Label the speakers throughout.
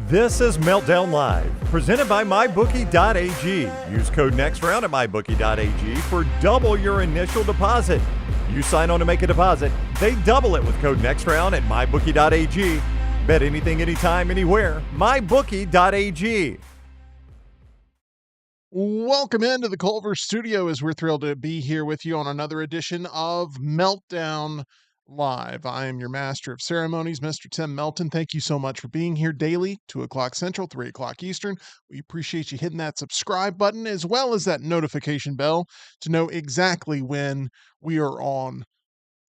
Speaker 1: This is Meltdown Live, presented by MyBookie.ag. Use code NEXTROUND at MyBookie.ag for double your initial deposit. You sign on to make a deposit, they double it with code NEXTROUND at MyBookie.ag. Bet anything, anytime, anywhere. MyBookie.ag.
Speaker 2: Welcome into the Culver studio as we're thrilled to be here with you on another edition of Meltdown Live. I am your master of ceremonies, Mr. Tim Melton. Thank you so much for being here daily, 2 o'clock Central, 3 o'clock Eastern. We appreciate you hitting that subscribe button as well as that notification bell to know exactly when we are on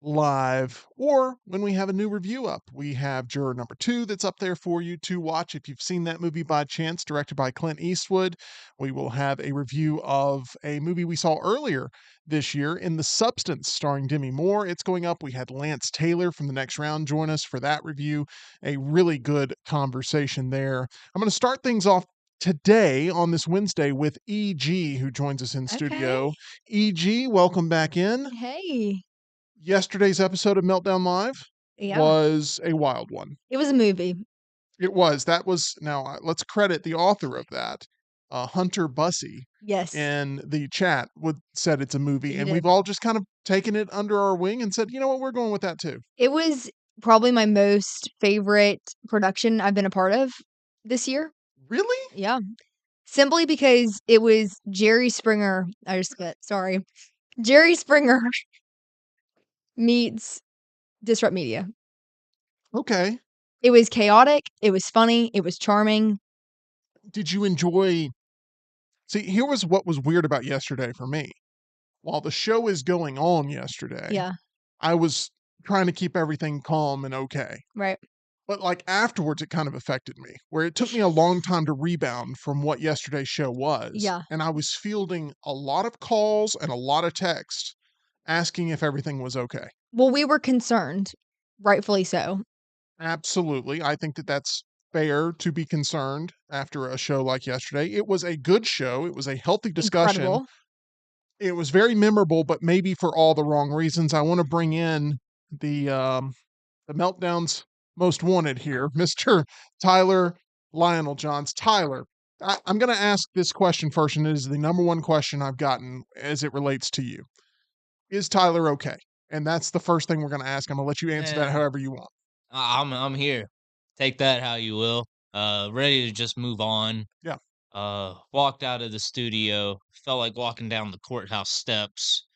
Speaker 2: live or when we have a new review up. We have Juror number 2 that's up there for you to watch if you've seen that movie by chance, directed by Clint Eastwood. We will have a review of a movie we saw earlier this year, In the Substance, starring Demi Moore. It's going up. We had Lance Taylor from The Next Round join us for that review. A really good conversation there. I'm going to start things off today on this Wednesday with EG, who joins us in studio. EG, welcome back in.
Speaker 3: Hey.
Speaker 2: Yesterday's episode of Meltdown Live was a wild one.
Speaker 3: It was a movie.
Speaker 2: It was. That was, now let's credit the author of that, Hunter Bussey.
Speaker 3: Yes.
Speaker 2: In the chat said it's a movie, and
Speaker 3: did.
Speaker 2: we've all just kind of taken it under our wing and said, you know what, we're going with that too.
Speaker 3: It was probably my most favorite production I've been a part of this year.
Speaker 2: Really?
Speaker 3: Yeah. Simply because it was Jerry Springer. Jerry Springer meets Disrupt Media.
Speaker 2: Okay.
Speaker 3: It was chaotic. It was funny. It was charming.
Speaker 2: Did you enjoy... See, here was what was weird about yesterday for me. While the show is going on yesterday, I was trying to keep everything calm and okay.
Speaker 3: Right.
Speaker 2: But like afterwards, it kind of affected me, where it took me a long time to rebound from what yesterday's show was.
Speaker 3: Yeah.
Speaker 2: And I was fielding a lot of calls and a lot of text asking if everything was okay.
Speaker 3: Well, we were concerned, rightfully so.
Speaker 2: Absolutely. I think that that's fair to be concerned after a show like yesterday. It was a good show. It was a healthy discussion.
Speaker 3: Incredible.
Speaker 2: It was very memorable, but maybe for all the wrong reasons. I want to bring in the Meltdown's most wanted here, Mr. Tyler Lionel Johns. Tyler, I'm going to ask this question first, and it is the number one question I've gotten as it relates to you. Is Tyler okay? And that's the first thing we're going to ask. I'm going to let you answer that however you want.
Speaker 4: I'm here. Take that how you will. Ready to just move on.
Speaker 2: Yeah.
Speaker 4: Walked out of the studio. Felt like walking down the courthouse steps.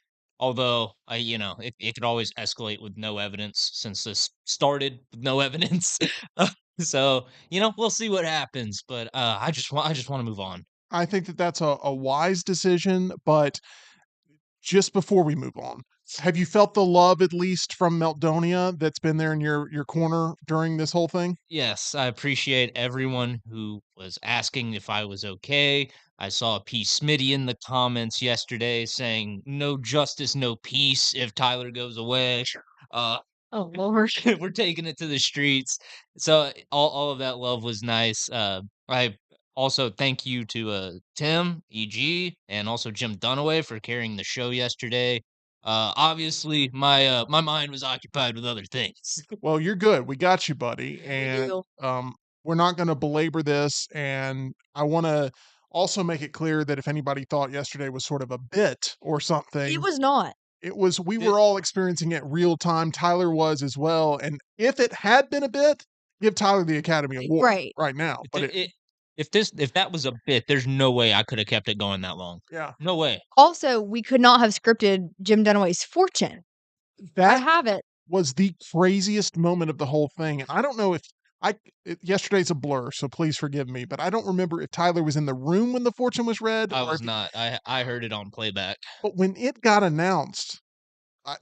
Speaker 4: Although it could always escalate with no evidence since this started with no evidence. So we'll see what happens. But I just want to move on.
Speaker 2: I think that that's a wise decision. But just before we move on, have you felt the love, at least from Meltdonia, that's been there in your corner during this whole thing?
Speaker 4: Yes, I appreciate everyone who was asking if I was okay. I saw P. Smitty in the comments yesterday saying, "No justice, no peace if Tyler goes away." Uh,
Speaker 3: Oh, Lord.
Speaker 4: we're taking it to the streets. So all of that love was nice. I also thank you to Tim, EG, and also Jim Dunaway for carrying the show yesterday. Obviously, my mind was occupied with other things.
Speaker 2: Well, you're good. We got you, buddy. And we're not going to belabor this. And I want to also make it clear that if anybody thought yesterday was sort of a bit or something,
Speaker 3: It was not.
Speaker 2: it was. We were all experiencing it real time. Tyler was as well. And if it had been a bit, give Tyler the Academy Award right now. But
Speaker 4: if that was a bit, there's no way I could have kept it going that long.
Speaker 2: Yeah.
Speaker 4: No way.
Speaker 3: Also, we could not have scripted Jim Dunaway's fortune. I have it.
Speaker 2: Was the craziest moment of the whole thing. And I don't know if yesterday's a blur, so please forgive me, but I don't remember if Tyler was in the room when the fortune was read.
Speaker 4: I was not. I heard it on playback.
Speaker 2: But when it got announced,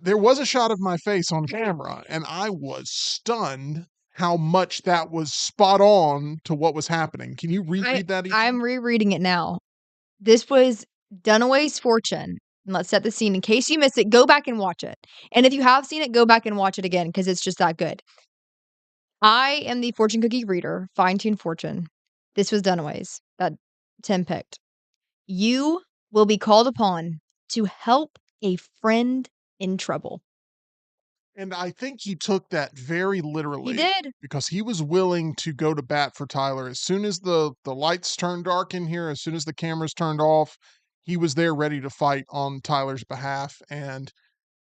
Speaker 2: there was a shot of my face on camera, and I was stunned how much that was spot on to what was happening. Can you reread that?
Speaker 3: I'm rereading it now. This was Dunaway's fortune. And let's set the scene. In case you missed it, go back and watch it. And if you have seen it, go back and watch it again because it's just that good. I am the fortune cookie reader, fine-tuned fortune. This was Dunaway's that Tim picked. You will be called upon to help a friend in trouble.
Speaker 2: And I think he took that very
Speaker 3: He
Speaker 2: literally
Speaker 3: did.
Speaker 2: because he was willing to go to bat for Tyler. As soon as the lights turned dark in here, as soon as the cameras turned off, he was there ready to fight on Tyler's behalf. And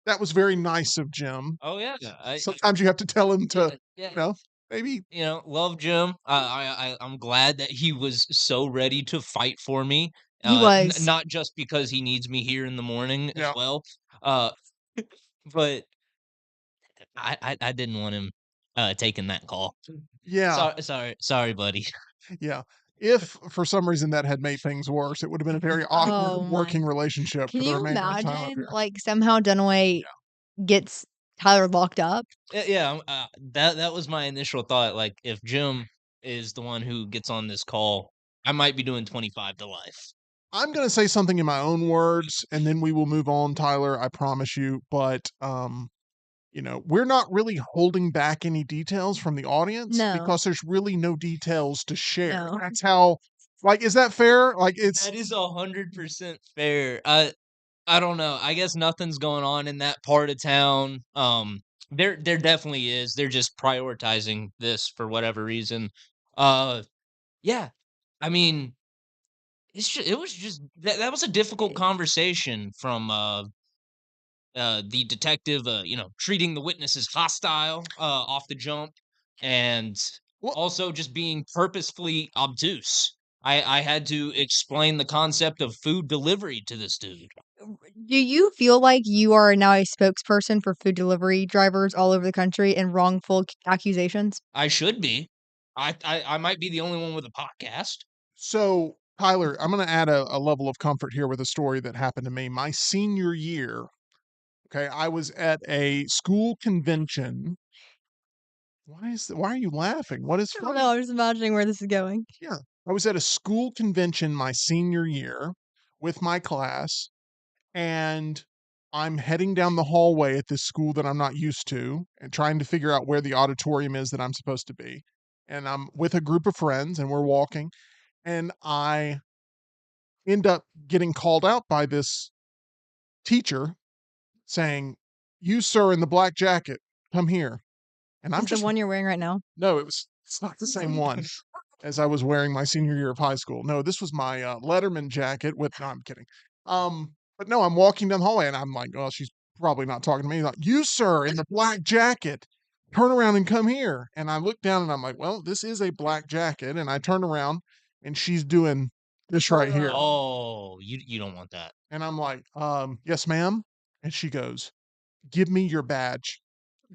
Speaker 2: that was very nice of Jim.
Speaker 4: Oh yeah,
Speaker 2: Sometimes you have to tell him to,
Speaker 4: yeah.
Speaker 2: maybe,
Speaker 4: Love Jim. I'm glad that he was so ready to fight for me.
Speaker 3: He was.
Speaker 4: Not just because he needs me here in the morning as
Speaker 2: yeah,
Speaker 4: well. Uh, but I didn't want him taking that call.
Speaker 2: yeah,
Speaker 4: Sorry, buddy.
Speaker 2: yeah. If for some reason that had made things worse, it would have been a very awkward
Speaker 3: Oh my.
Speaker 2: working relationship
Speaker 3: Can
Speaker 2: for the
Speaker 3: you
Speaker 2: remainder of the time up
Speaker 3: imagine,
Speaker 2: here.
Speaker 3: like, somehow Dunaway gets Tyler locked up?
Speaker 4: Yeah, that was my initial thought. Like, if Jim is the one who gets on this call, I might be doing 25 to life.
Speaker 2: I'm going to say something in my own words and then we will move on, Tyler, I promise you. But, we're not really holding back any details from the audience
Speaker 3: No.
Speaker 2: because there's really no details to share.
Speaker 3: No.
Speaker 2: That's how, is that fair? Like, it's,
Speaker 4: That is 100% fair. I don't know. I guess nothing's going on in that part of town. There definitely is. They're just prioritizing this for whatever reason. Uh, yeah. I mean, it was just that was a difficult conversation from the detective, treating the witnesses hostile off the jump, and
Speaker 2: well,
Speaker 4: also just being purposefully obtuse. I had to explain the concept of food delivery to this dude.
Speaker 3: Do you feel like you are now a spokesperson for food delivery drivers all over the country and wrongful accusations?
Speaker 4: I should be. I might be the only one with a podcast.
Speaker 2: so Tyler, I'm going to add a level of comfort here with a story that happened to me my senior year. Okay. I was at a school convention. Why are you laughing? What is
Speaker 3: I don't
Speaker 2: funny?
Speaker 3: know. I'm just imagining where this is going.
Speaker 2: Yeah. I was at a school convention my senior year with my class, and I'm heading down the hallway at this school that I'm not used to and trying to figure out where the auditorium is that I'm supposed to be. And I'm with a group of friends and we're walking, and I end up getting called out by this teacher saying, "You, sir, in the black jacket, come here." And
Speaker 3: Is
Speaker 2: I'm
Speaker 3: this the
Speaker 2: just,
Speaker 3: one you're wearing right now?
Speaker 2: no, it's not the same one as I was wearing my senior year of high school. No, this was my Letterman jacket with, no, I'm kidding. But no, I'm walking down the hallway and I'm like, oh, she's probably not talking to me. Like, "You, sir, in the black jacket, turn around and come here." And I look down and I'm like, well, this is a black jacket. And I turn around and she's doing this right here.
Speaker 4: Oh, you don't want that.
Speaker 2: And I'm like, yes, ma'am. And she goes, "Give me your badge."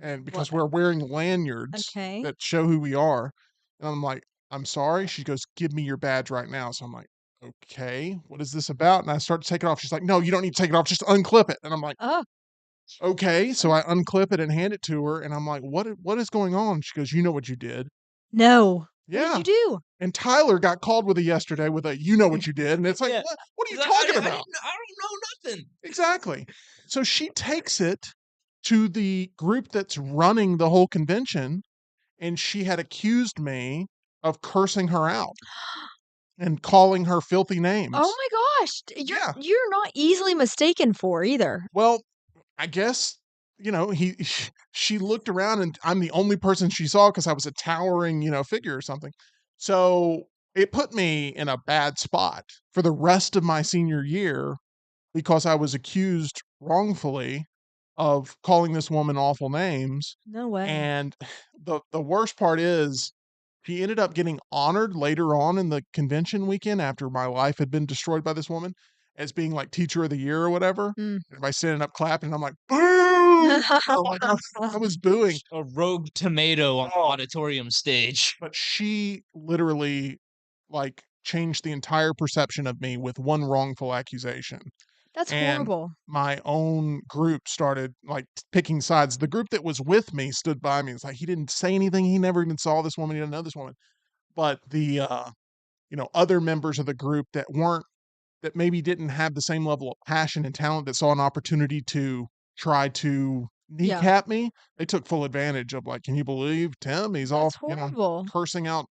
Speaker 2: And because we're wearing lanyards
Speaker 3: Okay.
Speaker 2: that show who we are. And I'm like, "I'm sorry." She goes, "Give me your badge right now." So I'm like, "Okay, what is this about?" And I start to take it off. She's like, "No, you don't need to take it off. Just unclip it." And I'm like,
Speaker 3: Oh,
Speaker 2: "Okay." So I unclip it and hand it to her. And I'm like, what is going on? She goes, "You know what you did."
Speaker 3: no. What
Speaker 2: Yeah.
Speaker 3: did you do?
Speaker 2: And Tyler got called with it yesterday with a, "You know what you did." And it's like,
Speaker 4: Yeah.
Speaker 2: what are you
Speaker 4: 'Cause
Speaker 2: talking about?
Speaker 4: I don't know nothing.
Speaker 2: Exactly. So she takes it to the group that's running the whole convention, and she had accused me of cursing her out and calling her filthy
Speaker 3: Oh
Speaker 2: names.
Speaker 3: my gosh.
Speaker 2: Yeah.
Speaker 3: You're not easily mistaken for either.
Speaker 2: Well, I guess, he she looked around and I'm the only person she saw because I was a towering, figure or something. So it put me in a bad spot for the rest of my senior year because I was accused wrongfully of calling this woman awful names.
Speaker 3: No way.
Speaker 2: And the worst part is she ended up getting honored later on in the convention weekend after my life had been destroyed by this woman as being like teacher of the year or whatever.
Speaker 3: Mm.
Speaker 2: Everybody standing up clapping. And I'm like, boo! Like I was booing.
Speaker 4: A rogue tomato on the
Speaker 2: Oh,
Speaker 4: auditorium stage.
Speaker 2: but she literally like changed the entire perception of me with one wrongful accusation.
Speaker 3: That's
Speaker 2: And
Speaker 3: horrible.
Speaker 2: my own group started like picking sides. The group that was with me stood by me. It's like he didn't say anything. He never even saw this woman. He didn't know this woman. But the other members of the group that maybe didn't have the same level of passion and talent that saw an opportunity to try to
Speaker 3: Yeah.
Speaker 2: kneecap me, they took full advantage of like, can you believe Tim? He's all
Speaker 3: That's horrible.
Speaker 2: cursing out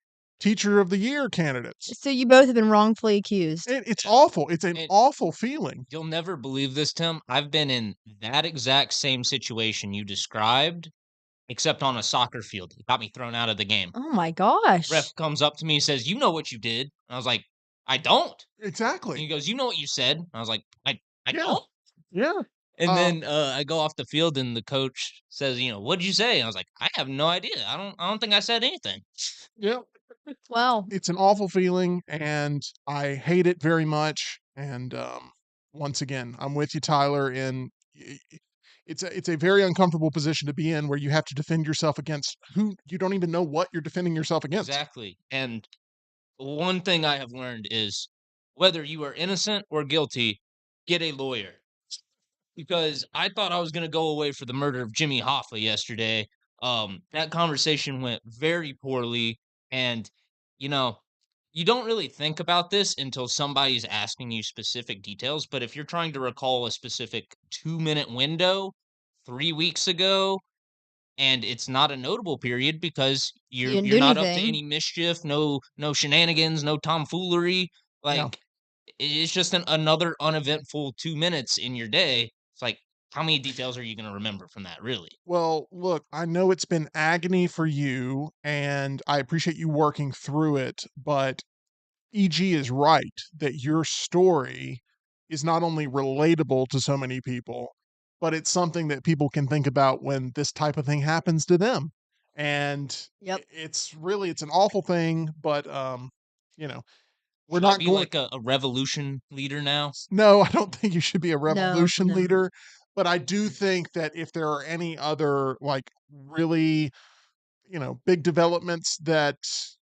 Speaker 2: teacher of the year candidates.
Speaker 3: So you both have been wrongfully accused.
Speaker 2: It's awful. It's an
Speaker 4: And-
Speaker 2: awful feeling.
Speaker 4: You'll never believe this, Tim. I've been in that exact same situation you described, except on a soccer field. It got me thrown out of the game.
Speaker 3: Oh my gosh.
Speaker 4: Ref comes up to me and says, "You know what you did?" And I was like, "I don't." And
Speaker 2: Exactly.
Speaker 4: he goes, "You know what you said?" And I was like, I
Speaker 2: Yeah.
Speaker 4: don't."
Speaker 2: Yeah.
Speaker 4: And then I go off the field and the coach says, "What did you say?" And I was like, "I have no idea. I don't think I said anything."
Speaker 2: Yeah.
Speaker 3: Well,
Speaker 2: It's an awful feeling, and I hate it very much. And once again, I'm with you, Tyler. It's a very uncomfortable position to be in, where you have to defend yourself against who you don't even know what you're defending yourself against.
Speaker 4: Exactly. And one thing I have learned is whether you are innocent or guilty, get a lawyer. Because I thought I was gonna go away for the murder of Jimmy Hoffa yesterday. That conversation went very poorly, and you know, you don't really think about this until somebody's asking you specific details. But if you're trying to recall a specific 2-minute window 3 weeks ago, and it's not a notable period because
Speaker 3: you
Speaker 4: you're
Speaker 3: didn't
Speaker 4: you're
Speaker 3: do
Speaker 4: not up to
Speaker 3: anything.
Speaker 4: any mischief, no shenanigans, no tomfoolery.
Speaker 2: Yeah.
Speaker 4: Like it's just another uneventful 2 minutes in your day. It's like, how many details are you going to remember from that, really?
Speaker 2: Well, look, I know it's been agony for you, and I appreciate you working through it, but EG is right that your story is not only relatable to so many people, but it's something that people can think about when this type of thing happens to them. And
Speaker 3: Yep.
Speaker 2: it's an awful thing, but you know, we're
Speaker 4: Should I
Speaker 2: not
Speaker 4: be
Speaker 2: going
Speaker 4: like a revolution leader now?
Speaker 2: no, I don't think you should be a
Speaker 3: No,
Speaker 2: revolution
Speaker 3: no.
Speaker 2: leader, but I do think that if there are any other like really, big developments that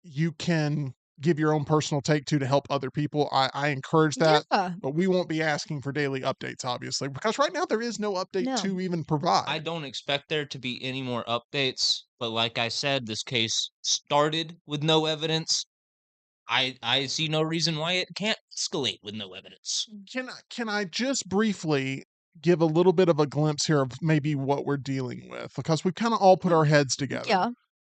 Speaker 2: you can give your own personal take to help other people, I encourage that.
Speaker 3: Yeah.
Speaker 2: But we won't be asking for daily updates, obviously, because right now there is no update
Speaker 3: No.
Speaker 2: to even
Speaker 4: I
Speaker 2: provide.
Speaker 4: don't expect there to be any more updates, but like I said, this case started with no evidence. I see no reason why it can't escalate with no evidence.
Speaker 2: Can I just briefly give a little bit of a glimpse here of maybe what we're dealing with? Because we've kind of all put our heads together.
Speaker 3: Yeah.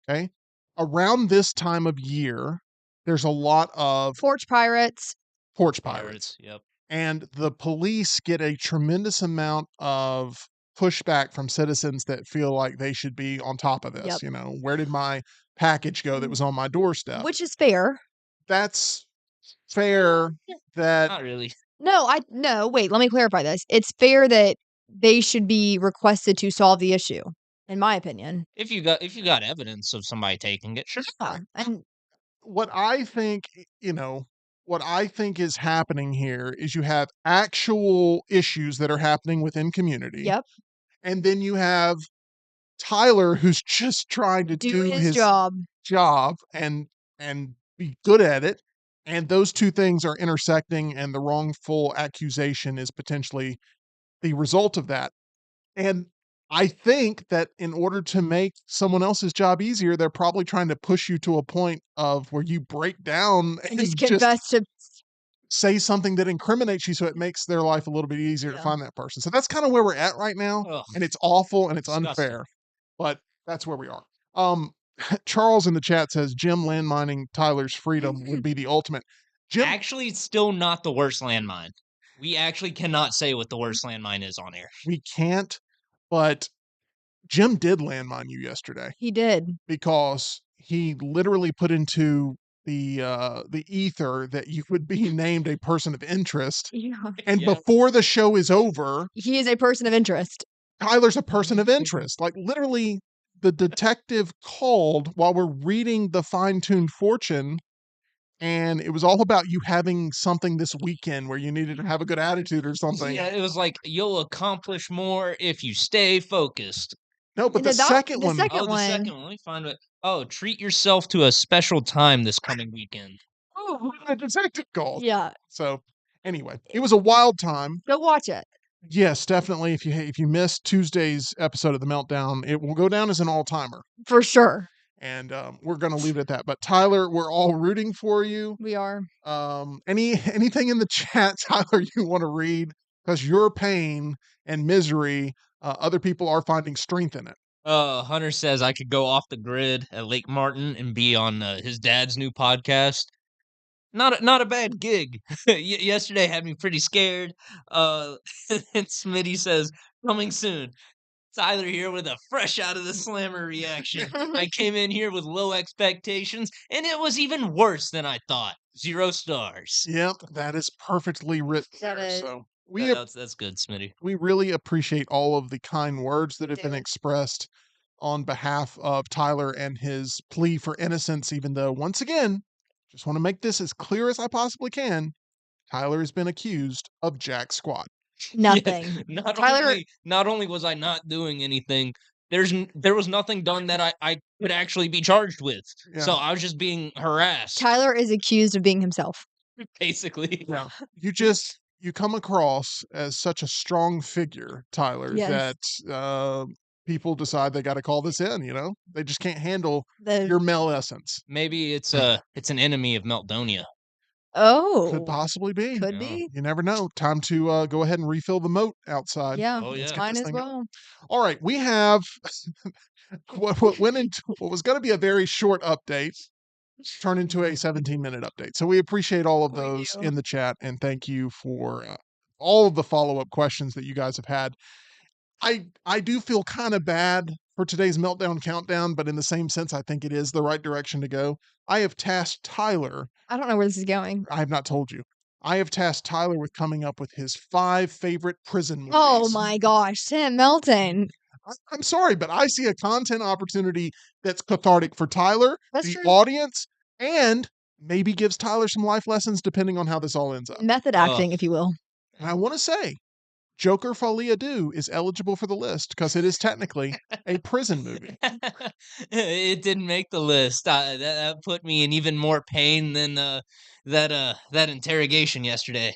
Speaker 2: Okay. Around this time of year, there's a lot of
Speaker 3: Porch pirates.
Speaker 2: porch pirates.
Speaker 4: Pirates, yep.
Speaker 2: And the police get a tremendous amount of pushback from citizens that feel like they should be on top of this.
Speaker 3: Yep.
Speaker 2: Where did my package go that was on my doorstep?
Speaker 3: Which is fair.
Speaker 2: That's fair that
Speaker 4: Not really.
Speaker 3: No, wait, let me clarify this. It's fair that they should be requested to solve the issue, in my opinion.
Speaker 4: If you got evidence of somebody taking it, sure.
Speaker 3: Yeah. And
Speaker 2: what I think, what I think is happening here is you have actual issues that are happening within community.
Speaker 3: yep,
Speaker 2: And then you have Tyler who's just trying to
Speaker 3: do
Speaker 2: do
Speaker 3: his
Speaker 2: his
Speaker 3: job.
Speaker 2: job and be good at it, and those two things are intersecting, and the wrongful accusation is potentially the result of that. And I think that in order to make someone else's job easier, they're probably trying to push you to a point of where you break down
Speaker 3: And
Speaker 2: and
Speaker 3: just
Speaker 2: just
Speaker 3: confess to
Speaker 2: say something that incriminates you, so it makes their life a little bit easier to
Speaker 3: Yeah.
Speaker 2: find that person. So that's kind of where we're at right now,
Speaker 4: Ugh,
Speaker 2: and it's awful and it's
Speaker 4: disgusting.
Speaker 2: unfair, but that's where we are. Charles in the chat says Jim landmining Tyler's freedom would be the ultimate. Jim,
Speaker 4: Actually, it's still not the worst landmine. We actually cannot say what the worst landmine is on air.
Speaker 2: we can't, but Jim did landmine you yesterday
Speaker 3: he did.
Speaker 2: because he literally put into the ether that you would be named a person of interest,
Speaker 3: Yeah.
Speaker 2: and
Speaker 4: Yeah.
Speaker 2: before the show is over,
Speaker 3: He is a person of interest.
Speaker 2: Tyler's a person of interest. Like literally, the detective called while we're reading the fine-tuned fortune, and it was all about you having something this weekend where you needed to have a good attitude or something.
Speaker 4: Yeah, it was like you'll accomplish more if you stay focused.
Speaker 2: No, but
Speaker 3: And
Speaker 2: the
Speaker 3: the
Speaker 2: second one,
Speaker 3: second
Speaker 4: Oh, the
Speaker 3: one.
Speaker 4: second one. Let me find it. Oh, treat yourself to a special time this coming weekend.
Speaker 2: oh, the detective called.
Speaker 3: Yeah.
Speaker 2: So anyway, it was a wild time.
Speaker 3: Go watch it.
Speaker 2: Yes, definitely. If you missed Tuesday's episode of the Meltdown, it will go down as an all-timer,
Speaker 3: For sure.
Speaker 2: and we're going to leave it at that. But Tyler, we're all rooting for you.
Speaker 3: We are.
Speaker 2: Anything in the chat, Tyler, you want to read? Because your pain and misery, other people are finding strength in it.
Speaker 4: Hunter says I could go off the grid at Lake Martin and be on his dad's new podcast. Not a bad gig. Yesterday had me pretty scared. Uh, and Smitty says coming soon. Tyler here with a fresh out of the slammer reaction. I came in here with low expectations, and it was even worse than I thought. 0 stars.
Speaker 2: Yep, that is perfectly written
Speaker 3: That
Speaker 2: there.
Speaker 3: is.
Speaker 2: So
Speaker 4: That's good, Smitty.
Speaker 2: we really appreciate all of the kind words that have been
Speaker 3: do.
Speaker 2: expressed on behalf of Tyler and his plea for innocence, even though, once again, just want to make this as clear as I possibly can. Tyler has been accused of jack squat.
Speaker 3: Nothing.
Speaker 4: Not
Speaker 3: Tyler-
Speaker 4: not only was I not doing anything, there was nothing done that I could actually be charged with. So
Speaker 2: Yeah.
Speaker 4: I was just being harassed,
Speaker 3: Tyler is accused of being himself.
Speaker 4: basically.
Speaker 2: Yeah. You come across as such a strong figure, Tyler,
Speaker 3: Yes.
Speaker 2: that people decide they got to call this in, you know? They just can't handle
Speaker 3: The
Speaker 2: your male essence.
Speaker 4: Maybe it's an enemy of Meltdonia.
Speaker 2: Could
Speaker 3: oh,
Speaker 2: possibly be.
Speaker 3: could
Speaker 4: Yeah.
Speaker 3: be.
Speaker 2: You never know. Time to go ahead and refill the moat outside.
Speaker 3: Yeah,
Speaker 4: Oh,
Speaker 2: Let's
Speaker 4: yeah.
Speaker 2: get
Speaker 3: mine
Speaker 2: this
Speaker 3: as
Speaker 2: thing going.
Speaker 3: well.
Speaker 2: All right, we have what went into what was going to be a very short update turned into a 17-minute update. So we appreciate all of
Speaker 3: We
Speaker 2: those
Speaker 3: do.
Speaker 2: in the chat, and thank you for all of the follow-up questions that you guys have had. I do feel kind of bad for today's Meltdown Countdown, but in the same sense, I think it is the right direction to go. I have tasked Tyler.
Speaker 3: I don't know where this is going.
Speaker 2: I have not told you. I have tasked Tyler with coming up with his 5 favorite prison movies.
Speaker 3: Oh my gosh, Sam Melton.
Speaker 2: I'm sorry, but I see a content opportunity that's cathartic for Tyler,
Speaker 3: That's
Speaker 2: the
Speaker 3: true.
Speaker 2: audience, and maybe gives Tyler some life lessons depending on how this all ends up.
Speaker 3: Method acting, if you will.
Speaker 2: And I want to say, Joker Folie à Deux is eligible for the list because it is technically a prison movie.
Speaker 4: It didn't make the list. That put me in even more pain than that interrogation yesterday.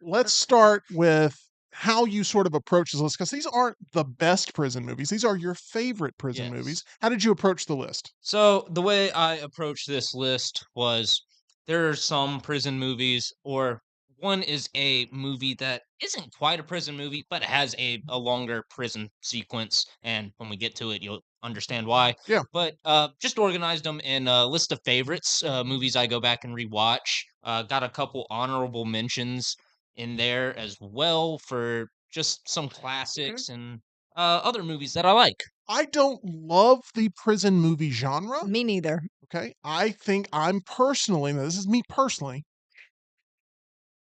Speaker 2: Let's start with how you sort of approach this list because these aren't the best prison movies. These are your favorite prison
Speaker 4: Yes.
Speaker 2: movies. How did you approach the list?
Speaker 4: So the way I approached this list was there are some prison movies, or one is a movie that isn't quite a prison movie, but it has a longer prison sequence. And when we get to it, you'll understand why.
Speaker 2: Yeah.
Speaker 4: But just organized them in a list of favorites, movies I go back and rewatch. Got a couple honorable mentions in there as well for just some classics and other movies that I like.
Speaker 2: I don't love the prison movie genre.
Speaker 3: Me neither.
Speaker 2: Okay. I think I'm personally, now this is me personally,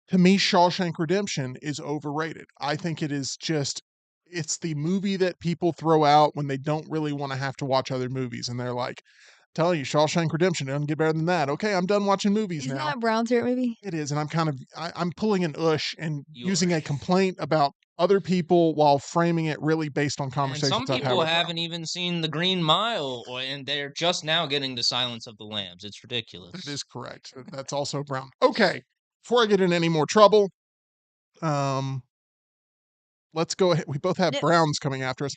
Speaker 2: to me, Shawshank Redemption is overrated. I think it is just, it's the movie that people throw out when they don't really want to have to watch other movies. And they're like, telling you, Shawshank Redemption doesn't get better than that. Okay, I'm done watching movies
Speaker 3: Isn't
Speaker 2: now.
Speaker 3: that Brown's favorite movie?
Speaker 2: It is. And I'm kind of, I'm pulling an ush and
Speaker 4: You
Speaker 2: using
Speaker 4: are.
Speaker 2: a complaint about other people while framing it really based on
Speaker 4: And
Speaker 2: conversations
Speaker 4: some
Speaker 2: I've had
Speaker 4: people
Speaker 2: with them.
Speaker 4: haven't even seen The Green Mile, and they're just now getting to Silence of the Lambs. It's ridiculous.
Speaker 2: That is correct. That's also Brown. Okay, before I get in any more trouble, let's go ahead. We both have
Speaker 3: Yep.
Speaker 2: Browns coming after us.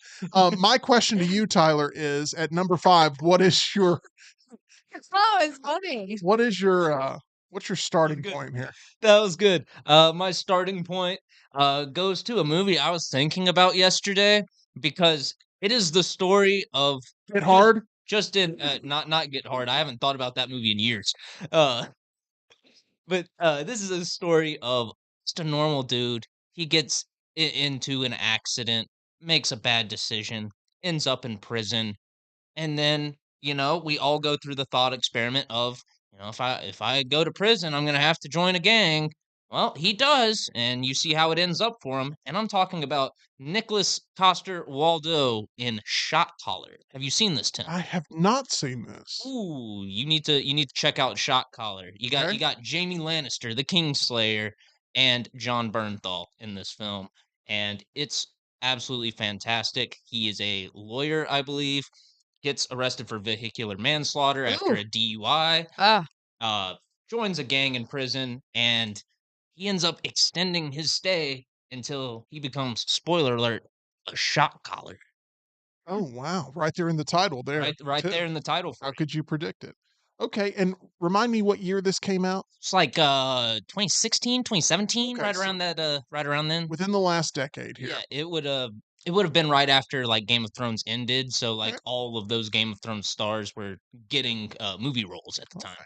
Speaker 2: My question to you, Tyler, is at number 5. What is your
Speaker 3: Oh, it's funny.
Speaker 2: what's your starting
Speaker 4: Good.
Speaker 2: point here?
Speaker 4: That was good. My starting point goes to a movie I was thinking about yesterday because it is the story of
Speaker 2: Hit hard.
Speaker 4: just in not Get Hard. I haven't thought about that movie in years. Uh, but this is a story of just a normal dude. He gets into an accident, makes a bad decision, ends up in prison, and then we all go through the thought experiment of if I go to prison, I'm gonna have to join a gang. Well, he does, and you see how it ends up for him. And I'm talking about Nicholas Coster Waldo in Shot Collar. Have you seen this, Tim?
Speaker 2: I have not seen this.
Speaker 4: Ooh, you need to check out Shot Collar. You got
Speaker 2: Okay.
Speaker 4: you got Jamie Lannister, the Kingslayer, and John Bernthal in this film, and it's absolutely fantastic. He is a lawyer, I believe, gets arrested for vehicular manslaughter after
Speaker 3: Ooh.
Speaker 4: a DUI,
Speaker 3: Ah,
Speaker 4: joins a gang in prison, and he ends up extending his stay until he becomes, spoiler alert, a shot collar.
Speaker 2: Oh wow! Right there in the title there.
Speaker 4: Right
Speaker 2: too.
Speaker 4: there in the title for
Speaker 2: How
Speaker 4: it.
Speaker 2: could you predict it? Okay, and remind me what year this came out.
Speaker 4: It's like 2016, 2017,
Speaker 2: Okay,
Speaker 4: right
Speaker 2: so
Speaker 4: around that right around then.
Speaker 2: within the last decade here.
Speaker 4: Yeah, it would It would have been right after, like, Game of Thrones ended, so,
Speaker 2: Okay.
Speaker 4: like, all of those Game of Thrones stars were getting, movie roles at the time.
Speaker 2: Okay.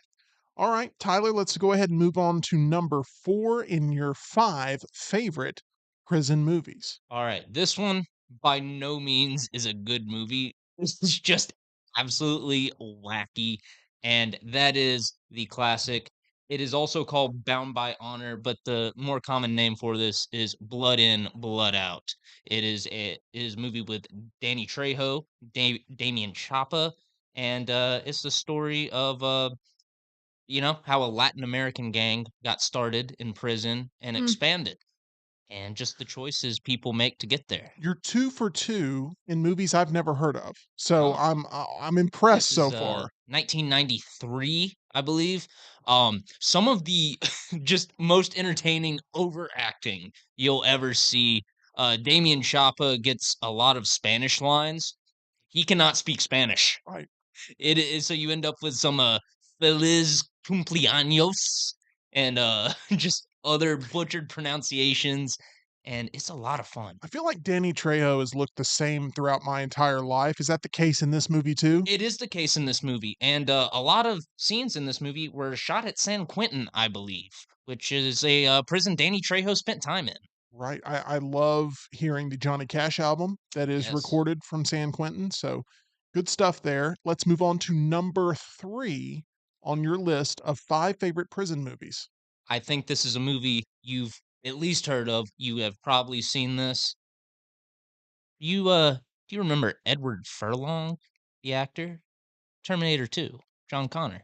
Speaker 2: All right, Tyler, let's go ahead and move on to number 4 in your 5 favorite prison movies.
Speaker 4: Alright, this one, by no means is a good movie. This is just absolutely wacky, and that is the classic. It is also called Bound by Honor, but the more common name for this is Blood In, Blood Out. It is a movie with Danny Trejo, Damian Chapa, and, it's the story of, how a Latin American gang got started in prison and
Speaker 3: Mm.
Speaker 4: expanded, and just the choices people make to get there.
Speaker 2: You're 2 for 2 in movies I've never heard of, so
Speaker 4: Oh,
Speaker 2: I'm
Speaker 4: it
Speaker 2: impressed so
Speaker 4: was,
Speaker 2: far.
Speaker 4: 1993, I believe. Some of the just most entertaining overacting you'll ever see. Damian Chapa gets a lot of Spanish lines. He cannot speak Spanish.
Speaker 2: Right.
Speaker 4: It is so you end up with some, feliz cumpleaños and, just other butchered pronunciations, and it's a lot of fun.
Speaker 2: I feel like Danny Trejo has looked the same throughout my entire life. Is that the case in this movie too?
Speaker 4: It is the case in this movie, and, a lot of scenes in this movie were shot at San Quentin, I believe, which is a, prison Danny Trejo spent time in.
Speaker 2: Right. I love hearing the Johnny Cash album that is
Speaker 4: Yes.
Speaker 2: recorded from San Quentin, so good stuff there. Let's move on to number 3 on your list of 5 favorite prison movies.
Speaker 4: I think this is a movie you've at least heard of, you have probably seen this. Do you remember Edward Furlong, the actor? Terminator 2, John Connor.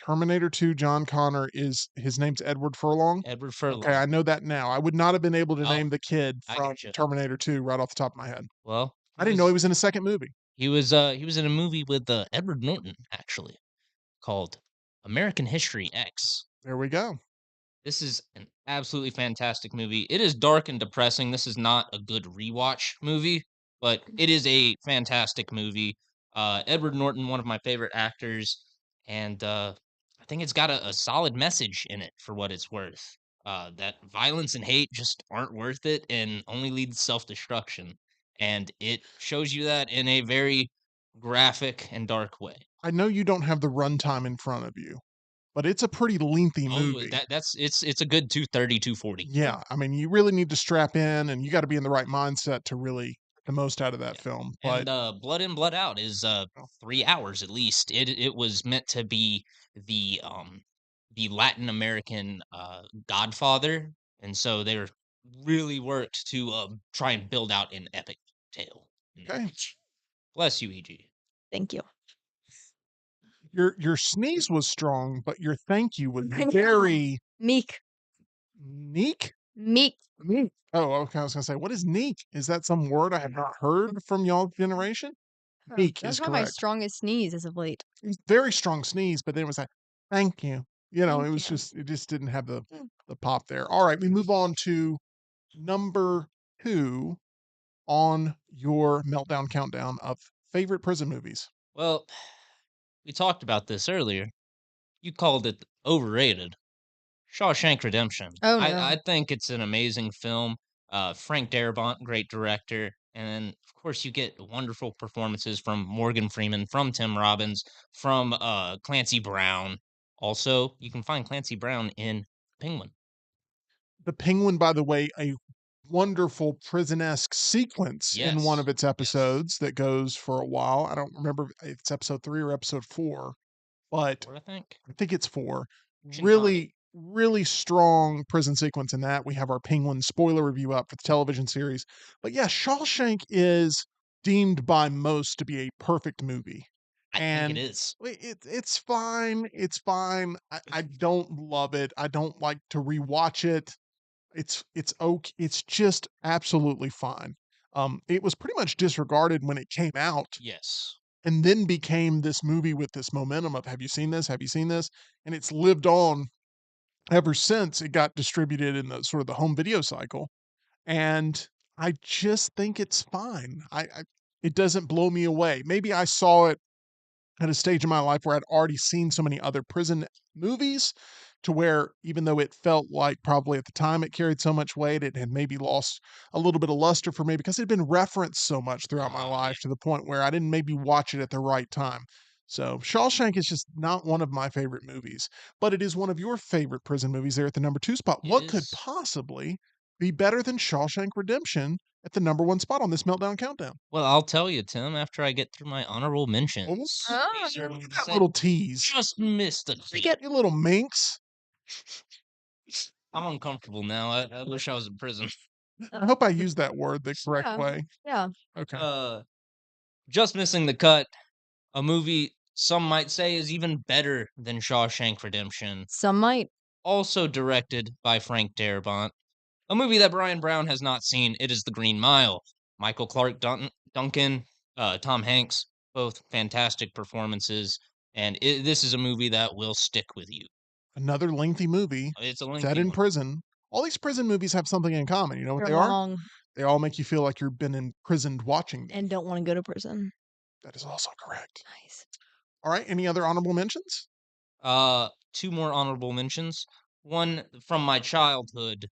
Speaker 2: Terminator 2, John Connor is his name's Edward Furlong?
Speaker 4: Edward
Speaker 2: Okay, I
Speaker 4: Furlong.
Speaker 2: know that now. I would not have been able to
Speaker 4: Oh,
Speaker 2: name the kid
Speaker 4: I
Speaker 2: from
Speaker 4: gotcha.
Speaker 2: Terminator 2 right off the top of my head.
Speaker 4: Well,
Speaker 2: I didn't know he was in a second movie.
Speaker 4: he was in a movie with, Edward Norton, actually, called American History X.
Speaker 2: There we go.
Speaker 4: This is an absolutely fantastic movie. It is dark and depressing. This is not a good rewatch movie, but it is a fantastic movie. Edward Norton, one of my favorite actors, and I think it's got a solid message in it for what it's worth. That violence and hate just aren't worth it and only lead to self destruction. And it shows you that in a very graphic and dark way.
Speaker 2: I know you don't have the runtime in front of you, but it's a pretty lengthy
Speaker 4: Oh,
Speaker 2: movie.
Speaker 4: it's a good 230, 240.
Speaker 2: Yeah, I mean, you really need to strap in and you gotta be in the right mindset to really get the most out of that
Speaker 4: Yeah,
Speaker 2: film, but
Speaker 4: and, Blood In, Blood Out is,
Speaker 2: oh,
Speaker 4: 3 hours at least. It was meant to be the Latin American, Godfather, and so they were really worked to, try and build out an epic tale.
Speaker 2: okay.
Speaker 4: Bless you, EG.
Speaker 3: Thank you.
Speaker 2: Your sneeze was strong, but your thank you was very
Speaker 3: Meek.
Speaker 2: neek?
Speaker 3: Meek.
Speaker 2: Neek. Oh, okay, I was gonna say, what is neek? Is that some word I have not heard from y'all generation? Neek
Speaker 3: That's
Speaker 2: is
Speaker 3: not my
Speaker 2: correct.
Speaker 3: strongest sneeze as of late.
Speaker 2: It's very strong sneeze, but then it was like, "Thank you." You know,
Speaker 3: Thank you.
Speaker 2: it just didn't have
Speaker 3: Mm.
Speaker 2: the pop there. Alright, we move on to number 2 on your meltdown countdown of favorite prison movies.
Speaker 4: Well, we talked about this earlier. You called it overrated. Shawshank Redemption.
Speaker 3: Oh,
Speaker 4: I
Speaker 3: no.
Speaker 4: think it's an amazing film. Frank Darabont, great director, and then of course you get wonderful performances from Morgan Freeman, from Tim Robbins, from Clancy Brown. Also, you can find Clancy Brown in Penguin.
Speaker 2: The Penguin, by the way, a wonderful prison-esque sequence in one of
Speaker 4: Yes,
Speaker 2: its
Speaker 4: yes.
Speaker 2: episodes that goes for a while. I don't remember if it's episode 3 or episode 4, but
Speaker 4: What I think.
Speaker 2: I think it's 4.
Speaker 4: Shinkansen.
Speaker 2: Really, really strong prison sequence in that. We have our Penguin spoiler review up for the television series. But yeah, Shawshank is deemed by most to be a perfect movie.
Speaker 4: I think it
Speaker 2: And
Speaker 4: is.
Speaker 2: it's fine. It's fine. I don't love it. I don't like to rewatch it. It's okay. It's just absolutely fine. It was pretty much disregarded when it came out
Speaker 4: Yes.
Speaker 2: and then became this movie with this momentum of have you seen this? Have you seen this? And it's lived on ever since it got distributed in the sort of the home video cycle. And I just think it's fine. I it doesn't blow me away. Maybe I saw it at a stage in my life where I'd already seen so many other prison movies to where even though it felt like probably at the time it carried so much weight, it had maybe lost a little bit of luster for me because it had been referenced so much throughout my
Speaker 4: Oh,
Speaker 2: life to the point where I didn't maybe watch it at the right time. So Shawshank is just not one of my favorite movies, but it is one of your favorite prison movies there at the number 2 spot.
Speaker 4: it
Speaker 2: What could
Speaker 4: is.
Speaker 2: possibly be better than Shawshank Redemption at the number 1 spot on this Meltdown countdown?
Speaker 4: Well, I'll tell you, Tim, after I get through my honorable
Speaker 2: Oh,
Speaker 4: mentions.
Speaker 3: Oh,
Speaker 4: These are
Speaker 2: look at
Speaker 4: movies
Speaker 2: that
Speaker 4: that
Speaker 2: little tease.
Speaker 4: just missed a
Speaker 3: we
Speaker 4: key.
Speaker 3: get
Speaker 2: You little minx.
Speaker 4: I'm uncomfortable now. I wish I was in prison.
Speaker 2: I hope I used that word the correct
Speaker 3: yeah,
Speaker 2: way.
Speaker 3: yeah.
Speaker 2: Okay.
Speaker 4: Just missing the cut. A movie some might say is even better than Shawshank Redemption.
Speaker 3: Some might.
Speaker 4: Also directed by Frank Darabont. A movie that Brian Brown has not seen. It is The Green Mile. Michael Clark Duncan, Tom Hanks, both fantastic performances. And this is a movie that will stick with you.
Speaker 2: Another lengthy movie
Speaker 4: It's a
Speaker 2: set
Speaker 4: lengthy
Speaker 2: in
Speaker 4: one.
Speaker 2: prison. All these prison movies have something in common. You know what
Speaker 3: They're
Speaker 2: they are?
Speaker 3: long
Speaker 2: They all make you feel like you've been imprisoned watching them.
Speaker 3: and don't want to go to prison.
Speaker 2: That is also correct.
Speaker 3: Nice.
Speaker 2: All right. Any other honorable mentions?
Speaker 4: Two more honorable mentions. One from my childhood.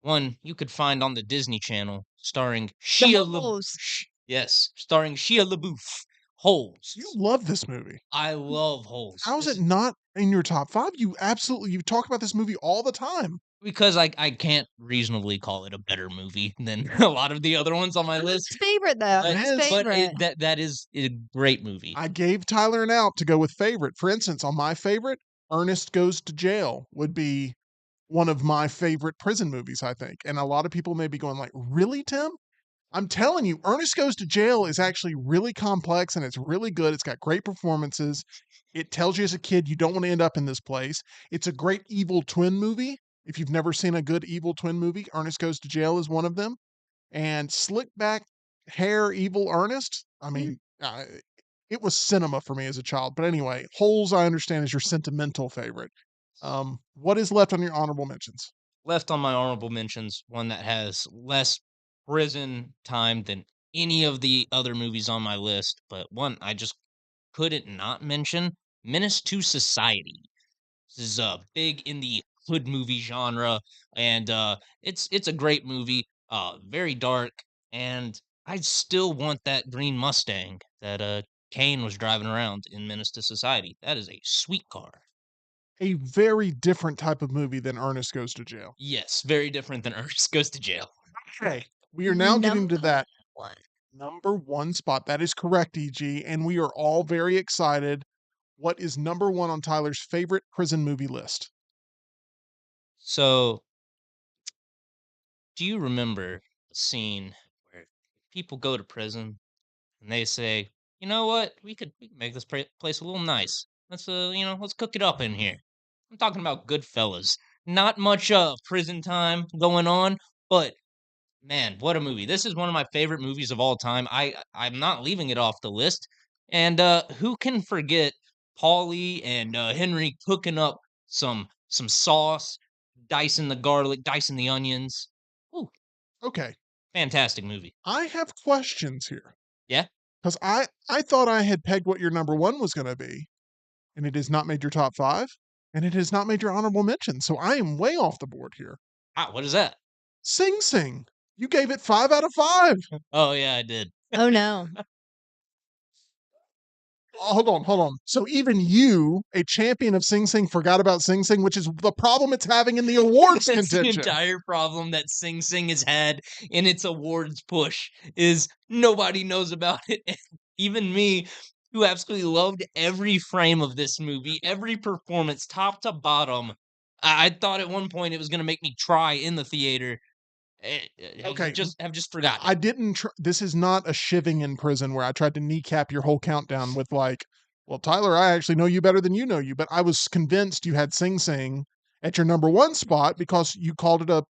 Speaker 4: One you could find on the Disney Channel, starring Shia
Speaker 3: Holes.
Speaker 4: starring Shia LaBeouf. Holes.
Speaker 2: You love this movie.
Speaker 4: I love Holes.
Speaker 2: How is it not in your top 5? You talk about this movie all the time.
Speaker 4: Because I can't reasonably call it a better movie than a lot of the other ones on my list.
Speaker 3: His favorite though.
Speaker 4: But,
Speaker 3: His
Speaker 2: is.
Speaker 4: but
Speaker 3: favorite.
Speaker 4: that is a great movie.
Speaker 2: I gave Tyler an out to go with favorite. For instance, on my favorite, Ernest Goes to Jail would be one of my favorite prison movies, I think. And a lot of people may be going like, "Really, Tim?" I'm telling you, Ernest Goes to Jail is actually really complex and it's really good. It's got great performances. It tells you as a kid you don't want to end up in this place. It's a great evil twin movie. If you've never seen a good evil twin movie, Ernest Goes to Jail is one of them. And slick back hair evil Ernest, I mean, it was cinema for me as a child. But anyway, Holes, I understand, is your sentimental favorite. What is left on your honorable mentions?
Speaker 4: Left on my honorable mentions, one that has less prison time than any of the other movies on my list, but one I just couldn't not mention, Menace to Society. This is big in the hood movie genre, and it's a great movie, very dark, and I still want that green Mustang that Kane was driving around in Menace to Society. That is a sweet car.
Speaker 2: A very different type of movie than Ernest Goes to Jail.
Speaker 4: Yes, very different than Ernest Goes to Jail.
Speaker 2: Okay. We are now getting to
Speaker 3: Number
Speaker 2: that
Speaker 3: one.
Speaker 2: number 1 spot. That is correct, EG. And we are all very excited. What is number 1 on Tyler's favorite prison movie list?
Speaker 4: So, do you remember a scene where people go to prison and they say, "You know what? We could make this place a little nice. Let's let's cook it up in here." I'm talking about Goodfellas. Not much prison time going on, but man, what a movie. This is one of my favorite movies of all time. I'm not leaving it off the list. And who can forget Paulie and Henry cooking up some sauce, dicing the garlic, dicing the onions. Ooh,
Speaker 2: Okay.
Speaker 4: fantastic movie.
Speaker 2: I have questions here
Speaker 4: Yeah.
Speaker 2: because I thought I had pegged what your number 1 was going to be, and it has not made your top 5, and it has not made your honorable mention. So I am way off the board here.
Speaker 4: Ah, what is that?
Speaker 2: Sing Sing. You gave it 5 out of 5.
Speaker 4: Oh yeah, I did.
Speaker 3: Oh no.
Speaker 2: Oh, hold on. So even you, a champion of Sing Sing, forgot about Sing Sing, which is the problem it's having in the awards
Speaker 4: That's the
Speaker 2: contention.
Speaker 4: entire problem that Sing Sing has had in its awards push is nobody knows about it. And even me, who absolutely loved every frame of this movie, every performance, top to bottom. I thought at one point it was going to make me cry in the theater.
Speaker 2: Okay,
Speaker 4: Have just forgotten.
Speaker 2: I didn't. This is not a shivving in prison where I tried to kneecap your whole countdown with like, well, Tyler, I actually know you better than you know you, but I was convinced you had Sing Sing at your number 1 spot because you called it a.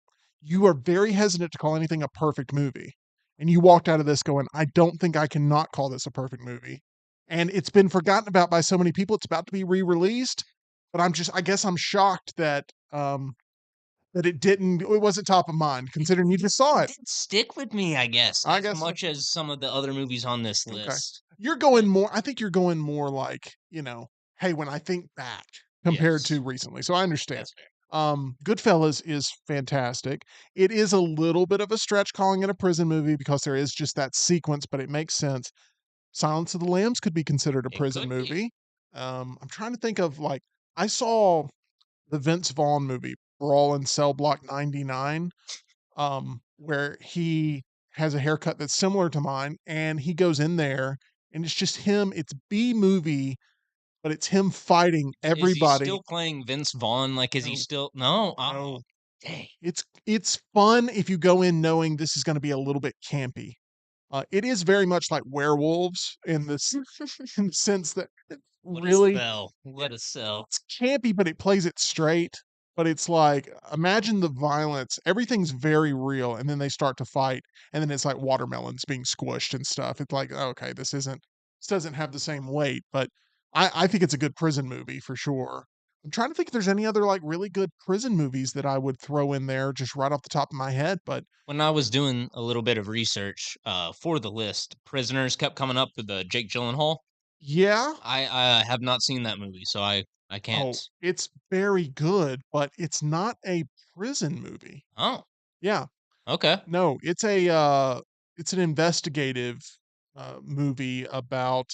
Speaker 2: You are very hesitant to call anything a perfect movie, and you walked out of this going, I don't think I can not call this a perfect movie, and it's been forgotten about by so many people. It's about to be re-released, but I guess I'm shocked that it wasn't top of mind considering you just saw it.
Speaker 4: Didn't stick with me, I guess,
Speaker 2: I
Speaker 4: as
Speaker 2: guess so.
Speaker 4: much as some of the other movies on this
Speaker 2: Okay.
Speaker 4: list.
Speaker 2: You're going more I think you're going more like, hey, when I think back. compared
Speaker 4: Yes,
Speaker 2: to recently. So I understand.
Speaker 4: that's fair.
Speaker 2: Goodfellas is fantastic. It is a little bit of a stretch calling it a prison movie because there is just that sequence, but it makes sense. Silence of the Lambs could be considered a
Speaker 4: It
Speaker 2: prison
Speaker 4: could be.
Speaker 2: movie. I'm trying to think of like I saw the Vince Vaughn movie, Brawl in Cell Block 99, where he has a haircut that's similar to mine, and he goes in there, and it's just him. It's B movie, but it's him fighting
Speaker 4: Is he
Speaker 2: everybody.
Speaker 4: still playing Vince Vaughn? Like, is he
Speaker 2: No,
Speaker 4: still no?
Speaker 2: no,
Speaker 4: Oh, dang.
Speaker 2: it's fun if you go in knowing this is going to be a little bit campy. It is very much like werewolves in this in the sense that it
Speaker 4: What a
Speaker 2: really
Speaker 4: sell. What a sell.
Speaker 2: it's campy, but it plays it straight. But it's like imagine the violence. Everything's very real, and then they start to fight, and then it's like watermelons being squished and stuff. It's like okay, this doesn't have the same weight, but I think it's a good prison movie for sure. I'm trying to think if there's any other like really good prison movies that I would throw in there just right off the top of my head. But
Speaker 4: When I was doing a little bit of research for the list, Prisoners kept coming up with the Jake Gyllenhaal.
Speaker 2: yeah,
Speaker 4: I have not seen that movie, so I can't.
Speaker 2: oh, it's very good, but it's not a prison movie.
Speaker 4: Oh,
Speaker 2: Yeah.
Speaker 4: okay.
Speaker 2: No, it's an investigative, movie about,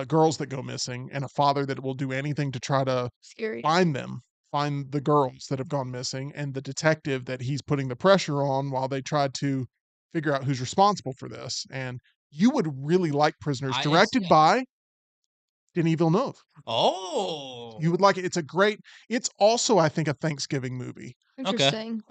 Speaker 2: girls that go missing and a father that will do anything to try to
Speaker 3: Scary.
Speaker 2: find them, find the girls that have gone missing, and the detective that he's putting the pressure on while they try to figure out who's responsible for this, and you would really like Prisoners, directed
Speaker 4: Yeah.
Speaker 2: by Denis Villeneuve. You
Speaker 4: Oh,
Speaker 2: would like it. It's also, I think, a Thanksgiving movie.
Speaker 4: okay.
Speaker 3: Interesting.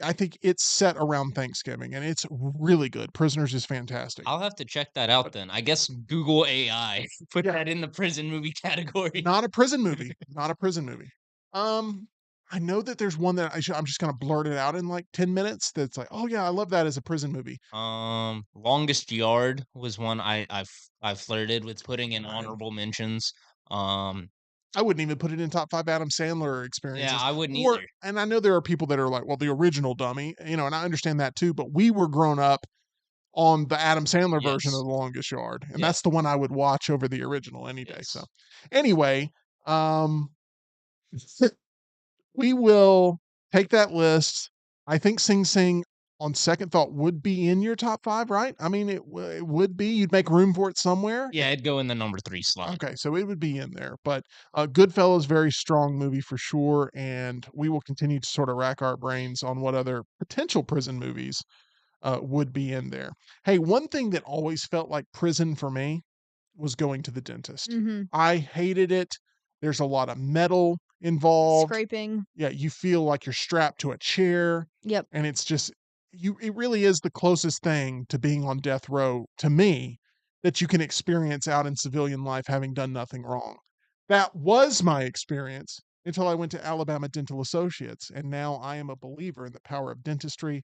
Speaker 2: I think it's set around Thanksgiving, and it's really good. Prisoners is fantastic.
Speaker 4: I'll have to check that out
Speaker 2: But
Speaker 4: then. I guess Google AI put
Speaker 2: yeah,
Speaker 4: that in the prison movie category.
Speaker 2: not a prison movie. Not a prison movie. Um, I know that there's one that I'm just gonna blurt it out in like 10 minutes. That's like, oh yeah, I love that as a prison movie.
Speaker 4: Longest Yard was one I flirted with putting in
Speaker 2: I
Speaker 4: honorable mentions. Um,
Speaker 2: I wouldn't even put it in top five Adam Sandler
Speaker 4: yeah,
Speaker 2: experiences.
Speaker 4: I wouldn't
Speaker 2: Or
Speaker 4: either.
Speaker 2: and I know there are people that are like, well, the original dummy, and I understand that too. But we were grown up on the Adam Sandler version of
Speaker 4: Yes.
Speaker 2: The Longest Yard, and
Speaker 4: Yeah.
Speaker 2: that's the one I would watch over the original any day. So, anyway, um, we will take that list. I think Sing Sing, on second thought, would be in your top five, right? I mean, it would be. You'd make room for it somewhere.
Speaker 4: Yeah, it'd go in the number 3 slot.
Speaker 2: Okay, so it would be in there. But Goodfellas, very strong movie for sure, and we will continue to sort of rack our brains on what other potential prison movies would be in there. Hey, one thing that always felt like prison for me was going to the dentist.
Speaker 3: Mhm.
Speaker 2: I hated it. There's a lot of metal involved.
Speaker 3: Scraping.
Speaker 2: Yeah, you feel like you're strapped to a chair,
Speaker 3: Yep.
Speaker 2: and it's just it really is the closest thing to being on death row to me that you can experience out in civilian life having done nothing wrong. That was my experience until I went to Alabama Dental Associates, and now I am a believer in the power of dentistry,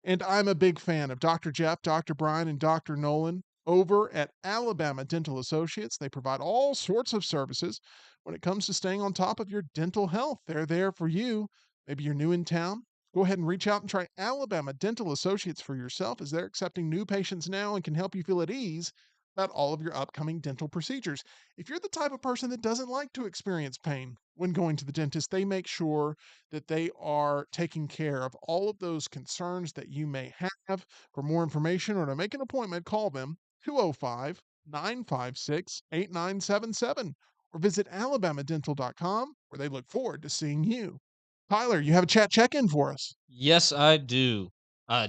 Speaker 2: and I'm a big fan of Dr. Jeff, Dr. Brian, and Dr. Nolan over at Alabama Dental Associates. They provide all sorts of services when it comes to staying on top of your dental health. They're there for you. Maybe you're new in town. Go ahead and reach out and try Alabama Dental Associates for yourself, as they're accepting new patients now and can help you feel at ease about all of your upcoming dental procedures. If you're the type of person that doesn't like to experience pain when going to the dentist, they make sure that they are taking care of all of those concerns that you may have. For more information or to make an appointment, call them 205 956 8977 or visit alabamadental.com, where they look forward to seeing you. Tyler, you have a chat check in for us.
Speaker 4: Yes, I do.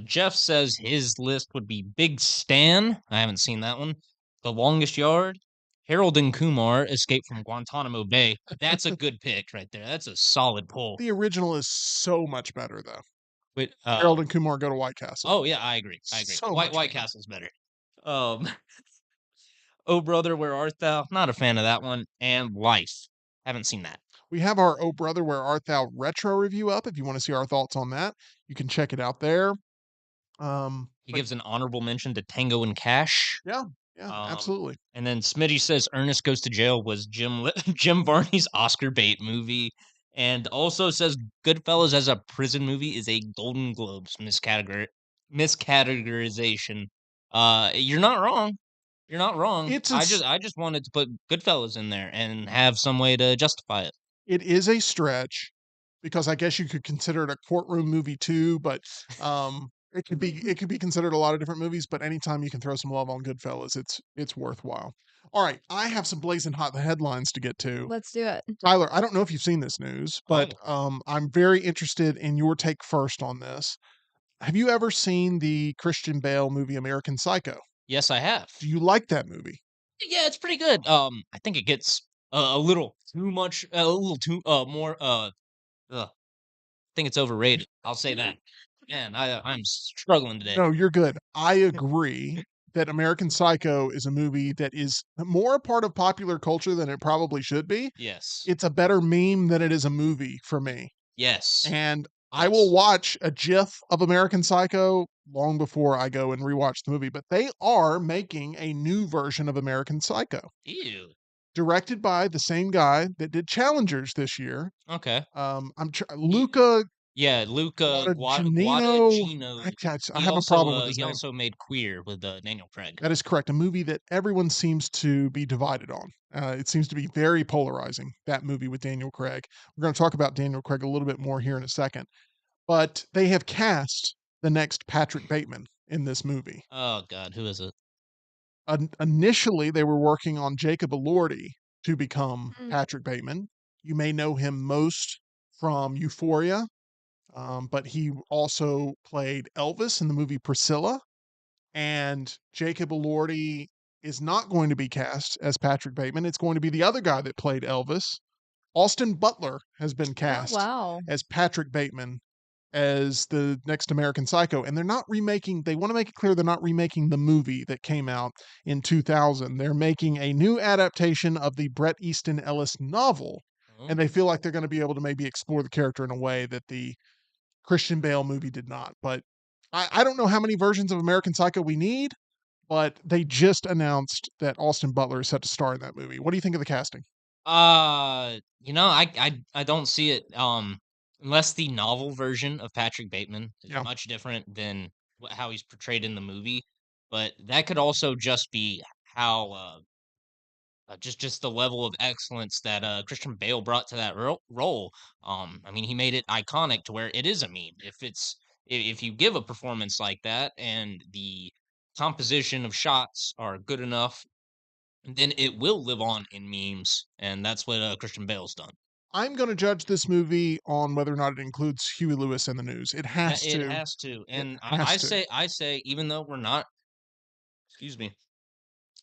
Speaker 4: Jeff says his list would be Big Stan. I haven't seen that one. The Longest Yard. Harold and Kumar Escape from Guantanamo Bay. That's a good pick right there. That's a solid pull.
Speaker 2: The original is so much better, though.
Speaker 4: Wait,
Speaker 2: Harold and Kumar Go to White Castle.
Speaker 4: oh yeah, I agree. I agree.
Speaker 2: So
Speaker 4: White
Speaker 2: much
Speaker 4: White
Speaker 2: better.
Speaker 4: Castle's better. Um, Oh Brother, Where Art Thou? Not a fan of that one. And Life. Haven't seen that.
Speaker 2: We have our Oh Brother, Where Art Thou retro review up. If you want to see our thoughts on that, you can check it out there.
Speaker 4: He
Speaker 2: But
Speaker 4: gives an honorable mention to Tango and Cash.
Speaker 2: yeah, yeah,
Speaker 4: Um,
Speaker 2: absolutely.
Speaker 4: and then Smitty says Ernest Goes to Jail was Jim Varney's Oscar bait movie, and also says Goodfellas as a prison movie is a Golden Globes miscategorization. You're not wrong. You're not wrong.
Speaker 2: It's a
Speaker 4: I just wanted to put Goodfellas in there and have some way to justify it.
Speaker 2: It is a stretch because I guess you could consider it a courtroom movie too, but it could be considered a lot of different movies, but anytime you can throw some love on Goodfellas, it's worthwhile. All right, I have some blazing hot headlines to get to.
Speaker 3: Let's do it.
Speaker 2: Tyler, I don't know if you've seen this news, but
Speaker 4: Oh,
Speaker 2: I'm very interested in your take first on this. Have you ever seen the Christian Bale movie American Psycho?
Speaker 4: yes, I have.
Speaker 2: Do you like that movie?
Speaker 4: Yeah, it's pretty good. I think it gets a little too much, a little too more. I think it's overrated. I'll say that. Man, I'm struggling today.
Speaker 2: No, you're good. I agree that American Psycho is a movie that is more a part of popular culture than it probably should be.
Speaker 4: Yes,
Speaker 2: It's a better meme than it is a movie for me.
Speaker 4: yes,
Speaker 2: And I will
Speaker 4: yes.
Speaker 2: watch a GIF of American Psycho long before I go and rewatch the movie, but they are making a new version of American Psycho,
Speaker 4: Ew.
Speaker 2: directed by the same guy that did Challengers this year.
Speaker 4: Okay. He,
Speaker 2: Luca
Speaker 4: yeah, Luca
Speaker 2: Guadagnino.
Speaker 4: Guadagnino.
Speaker 2: I have a problem with his
Speaker 4: He
Speaker 2: name.
Speaker 4: also made Queer with Daniel Craig.
Speaker 2: That is correct. A movie that everyone seems to be divided on. It seems to be very polarizing, that movie with Daniel Craig. We're going to talk about Daniel Craig a little bit more here in a second. But they have cast the next Patrick Bateman in this movie.
Speaker 4: Oh God, who is it?
Speaker 2: Initially, they were working on Jacob Elordi to become
Speaker 3: Mm.
Speaker 2: Patrick Bateman. You may know him most from Euphoria, but he also played Elvis in the movie Priscilla. And Jacob Elordi is not going to be cast as Patrick Bateman. It's going to be the other guy that played Elvis. Austin Butler has been
Speaker 3: Oh,
Speaker 2: cast
Speaker 3: wow.
Speaker 2: as Patrick Bateman as the next American Psycho. And they're not remaking, they want to make it clear they're not remaking the movie that came out in 2000. They're making a new adaptation of the Bret Easton Ellis novel.
Speaker 4: Oh.
Speaker 2: And they feel like they're going to be able to maybe explore the character in a way that the Christian Bale movie did not. But I don't know how many versions of American Psycho we need, but they just announced that Austin Butler is set to star in that movie. What do you think of the casting?
Speaker 4: I don't see it. Unless the novel version of Patrick Bateman is
Speaker 2: Yeah.
Speaker 4: much different than how he's portrayed in the movie, but that could also just be how just the level of excellence that Christian Bale brought to that role. I mean, he made it iconic to where it is a meme. If you give a performance like that and the composition of shots are good enough, then it will live on in memes, and that's what Christian Bale's done.
Speaker 2: I'm going to judge this movie on whether or not it includes Huey Lewis in the news. It
Speaker 4: Yeah,
Speaker 2: has
Speaker 4: it
Speaker 2: to.
Speaker 4: has to,
Speaker 2: It
Speaker 4: and
Speaker 2: has to.
Speaker 4: I say, even though we're not, excuse me,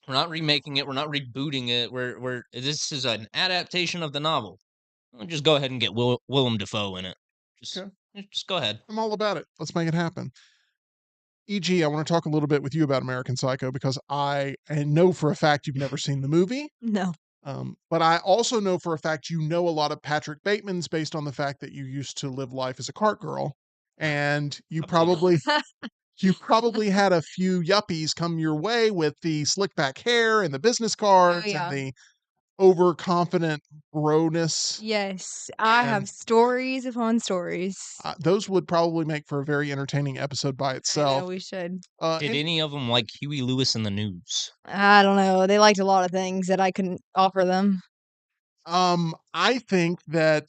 Speaker 4: we're not remaking it, we're not rebooting it. We're this is an adaptation of the novel. Just go ahead and get Willem Dafoe in it. Just
Speaker 2: Okay.
Speaker 4: just go ahead.
Speaker 2: I'm all about it. Let's make it happen. EG, I want to talk a little bit with you about American Psycho because I know for a fact you've never seen the movie.
Speaker 3: No.
Speaker 2: But I also know for a fact you know a lot of Patrick Bateman's based on the fact that you used to live life as a cart girl, and you
Speaker 4: I believe it.
Speaker 2: probably had a few yuppies come your way with the slick back hair and the business
Speaker 3: Oh,
Speaker 2: cards and
Speaker 3: yeah.
Speaker 2: the overconfident broness,
Speaker 3: Yes. I
Speaker 2: and
Speaker 3: have stories upon stories.
Speaker 2: those would probably make for a very entertaining episode by
Speaker 3: I know
Speaker 2: itself.
Speaker 3: we should.
Speaker 4: Did
Speaker 2: And
Speaker 4: any of them like Huey Lewis in the news?
Speaker 3: I don't know. They liked a lot of things that I couldn't offer them.
Speaker 2: I think that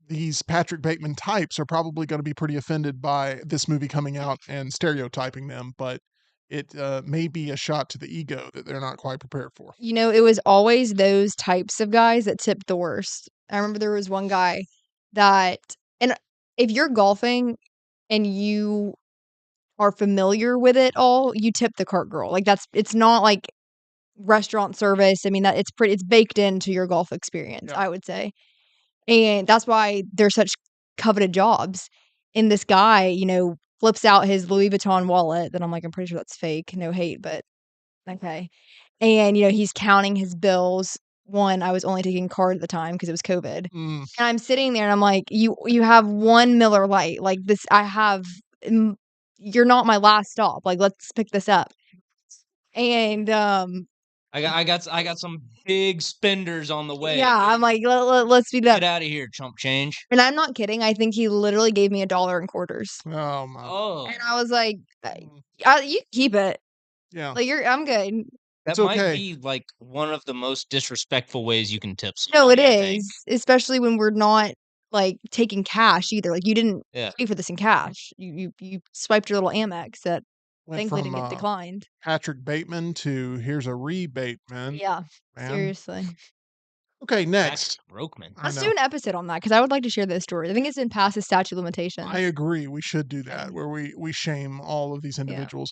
Speaker 2: these Patrick Bateman types are probably going to be pretty offended by this movie coming out and stereotyping them, but it may be a shot to the ego that they're not quite prepared for.
Speaker 3: You know, it was always those types of guys that tipped the worst. I remember there was one guy that, and if you're golfing and you are familiar with it all, you tip the cart girl. Like it's not like restaurant service. I mean, that it's baked into your golf experience,
Speaker 2: Yeah.
Speaker 3: I would say. And that's why they're such coveted jobs. And this guy, flips out his Louis Vuitton wallet that I'm like, I'm pretty sure that's fake. No hate, but okay. And, he's counting his bills. One, I was only taking card at the time because it was COVID.
Speaker 2: Mm,
Speaker 3: And I'm sitting there and I'm like, you have one Miller Lite. Like this, you're not my last stop. Like, let's pick this up. And,
Speaker 4: I got some big spenders on the way.
Speaker 3: yeah, I'm like, let's speed it up.
Speaker 4: Get out of here, chump change.
Speaker 3: And I'm not kidding. I think he literally gave me $1 in quarters.
Speaker 2: oh my.
Speaker 4: Oh,
Speaker 3: And I was like,
Speaker 2: Mm,
Speaker 3: you keep it.
Speaker 2: yeah.
Speaker 3: Like I'm good.
Speaker 2: It's
Speaker 4: That might
Speaker 2: okay.
Speaker 4: be, like, one of the most disrespectful ways you can tip
Speaker 3: No, it
Speaker 4: somebody, I think.
Speaker 3: is, especially when we're not, like, taking cash either, like, you didn't
Speaker 4: Yeah.
Speaker 3: pay for this in cash. You swiped your little Amex that
Speaker 2: Went
Speaker 3: thankfully
Speaker 2: from
Speaker 3: didn't get declined.
Speaker 2: Patrick Bateman to here's a rebate, man.
Speaker 3: Yeah,
Speaker 2: Man.
Speaker 3: seriously.
Speaker 2: Okay,
Speaker 4: Patrick
Speaker 2: next.
Speaker 4: Brokeman.
Speaker 2: I
Speaker 3: Let's do
Speaker 2: know.
Speaker 3: an episode on that because I would like to share this story. I think it's been past the statute of
Speaker 2: I
Speaker 3: limitations.
Speaker 2: agree. We should do that
Speaker 3: Okay.
Speaker 2: where we shame all of these
Speaker 3: Yeah.
Speaker 2: individuals.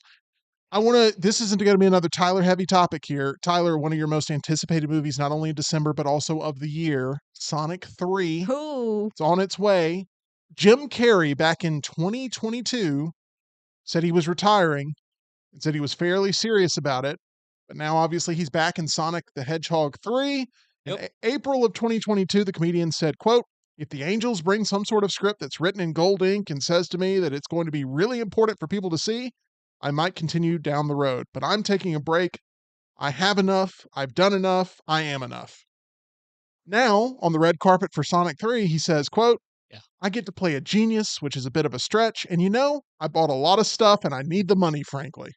Speaker 2: I want to. This isn't going to be another Tyler heavy topic here. Tyler, one of your most anticipated movies, not only in December but also of the year, Sonic 3.
Speaker 3: Ooh.
Speaker 2: It's on its way. Jim Carrey back in 2022 said he was retiring and said he was fairly serious about it. But now, obviously, he's back in Sonic the Hedgehog 3. In
Speaker 4: Yep.
Speaker 2: April of 2022, the comedian said, quote, if the Angels bring some sort of script that's written in gold ink and says to me that it's going to be really important for people to see, I might continue down the road. But I'm taking a break. I have enough. I've done enough. I am enough. Now, on the red carpet for Sonic 3, he says, quote,
Speaker 4: Yeah.
Speaker 2: I get to play a genius, which is a bit of a stretch. And I bought a lot of stuff and I need the money, frankly.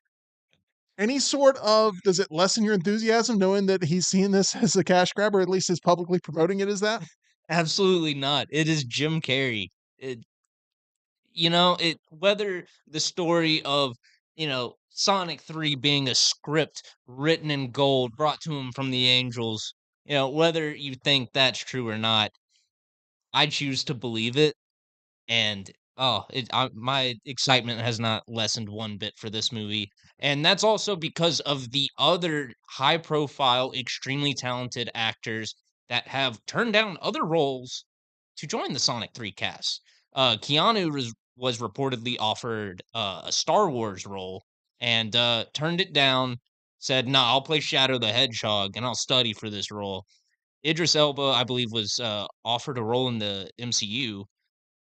Speaker 2: Any sort of, does it lessen your enthusiasm knowing that he's seeing this as a cash grab, or at least is publicly promoting it as that?
Speaker 4: Absolutely not. It is Jim Carrey. It whether the story of, Sonic 3 being a script written in gold brought to him from the angels, whether you think that's true or not, I choose to believe it. And, my excitement has not lessened one bit for this movie, and that's also because of the other high profile, extremely talented actors that have turned down other roles to join the Sonic 3 cast. Keanu was reportedly offered, a Star Wars role and, turned it down, said, "Nah, I'll play Shadow the Hedgehog, and I'll study for this role." Idris Elba, I believe, was, offered a role in the MCU,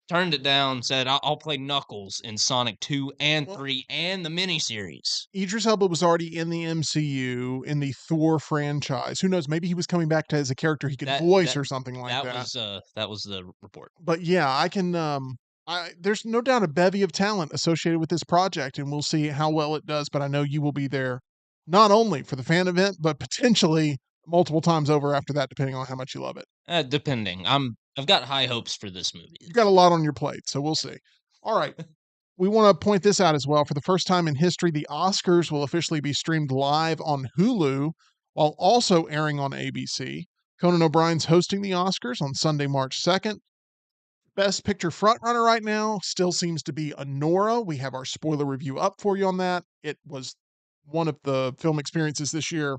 Speaker 4: turned it down, said, I'll play Knuckles in Sonic 2 and
Speaker 2: Well,
Speaker 4: 3 and the miniseries."
Speaker 2: Idris Elba was already in the MCU in the Thor franchise. Who knows? Maybe he was coming back to as a character he could
Speaker 4: That
Speaker 2: voice
Speaker 4: that
Speaker 2: or something like that.
Speaker 4: that was the report.
Speaker 2: But yeah, I can. There's no doubt a bevy of talent associated with this project, and we'll see how well it does. But I know you will be there, not only for the fan event, but potentially multiple times over after that, depending on how much you love it.
Speaker 4: Depending. I've got high hopes for this movie.
Speaker 2: You've got a lot on your plate, so we'll see. All right. We want to point this out as well. For the first time in history, the Oscars will officially be streamed live on Hulu while also airing on ABC. Conan O'Brien's hosting the Oscars on Sunday, March 2nd. Best Picture frontrunner right now still seems to be Anora. We have our spoiler review up for you on that. It was one of the film experiences this year